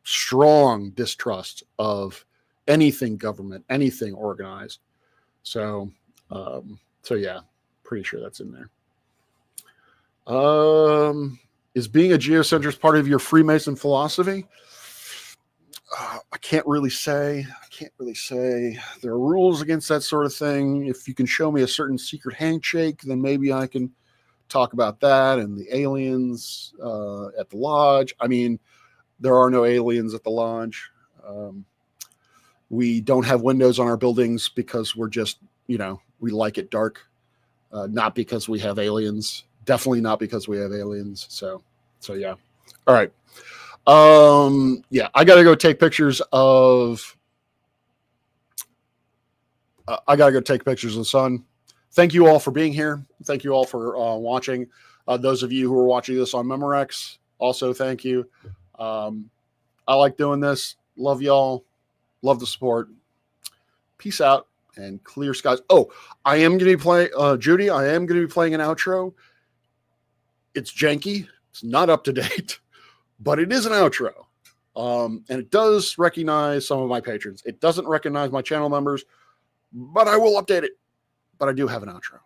strong distrust of anything government, anything organized. So, so yeah, pretty sure that's in there. Is being a geocentrist part of your Freemason philosophy? I can't really say. There are rules against that sort of thing. If you can show me a certain secret handshake, then maybe I can talk about that and the aliens at the lodge. I mean, there are no aliens at the lodge. We don't have windows on our buildings because we're just, we like it dark. Not because we have aliens. Definitely not because we have aliens. So yeah. All right. Yeah, I got to go take pictures of. I got to go take pictures of the sun. Thank you all for being here. Thank you all for watching. Those of you who are watching this on Memorex, also thank you. I like doing this. Love y'all. Love the support. Peace out and clear skies. Oh, I am going to be playing, Judy, I am going to be playing an outro. It's janky. It's not up to date, but it is an outro. And it does recognize some of my patrons. It doesn't recognize my channel members, but I will update it. But I do have an outro.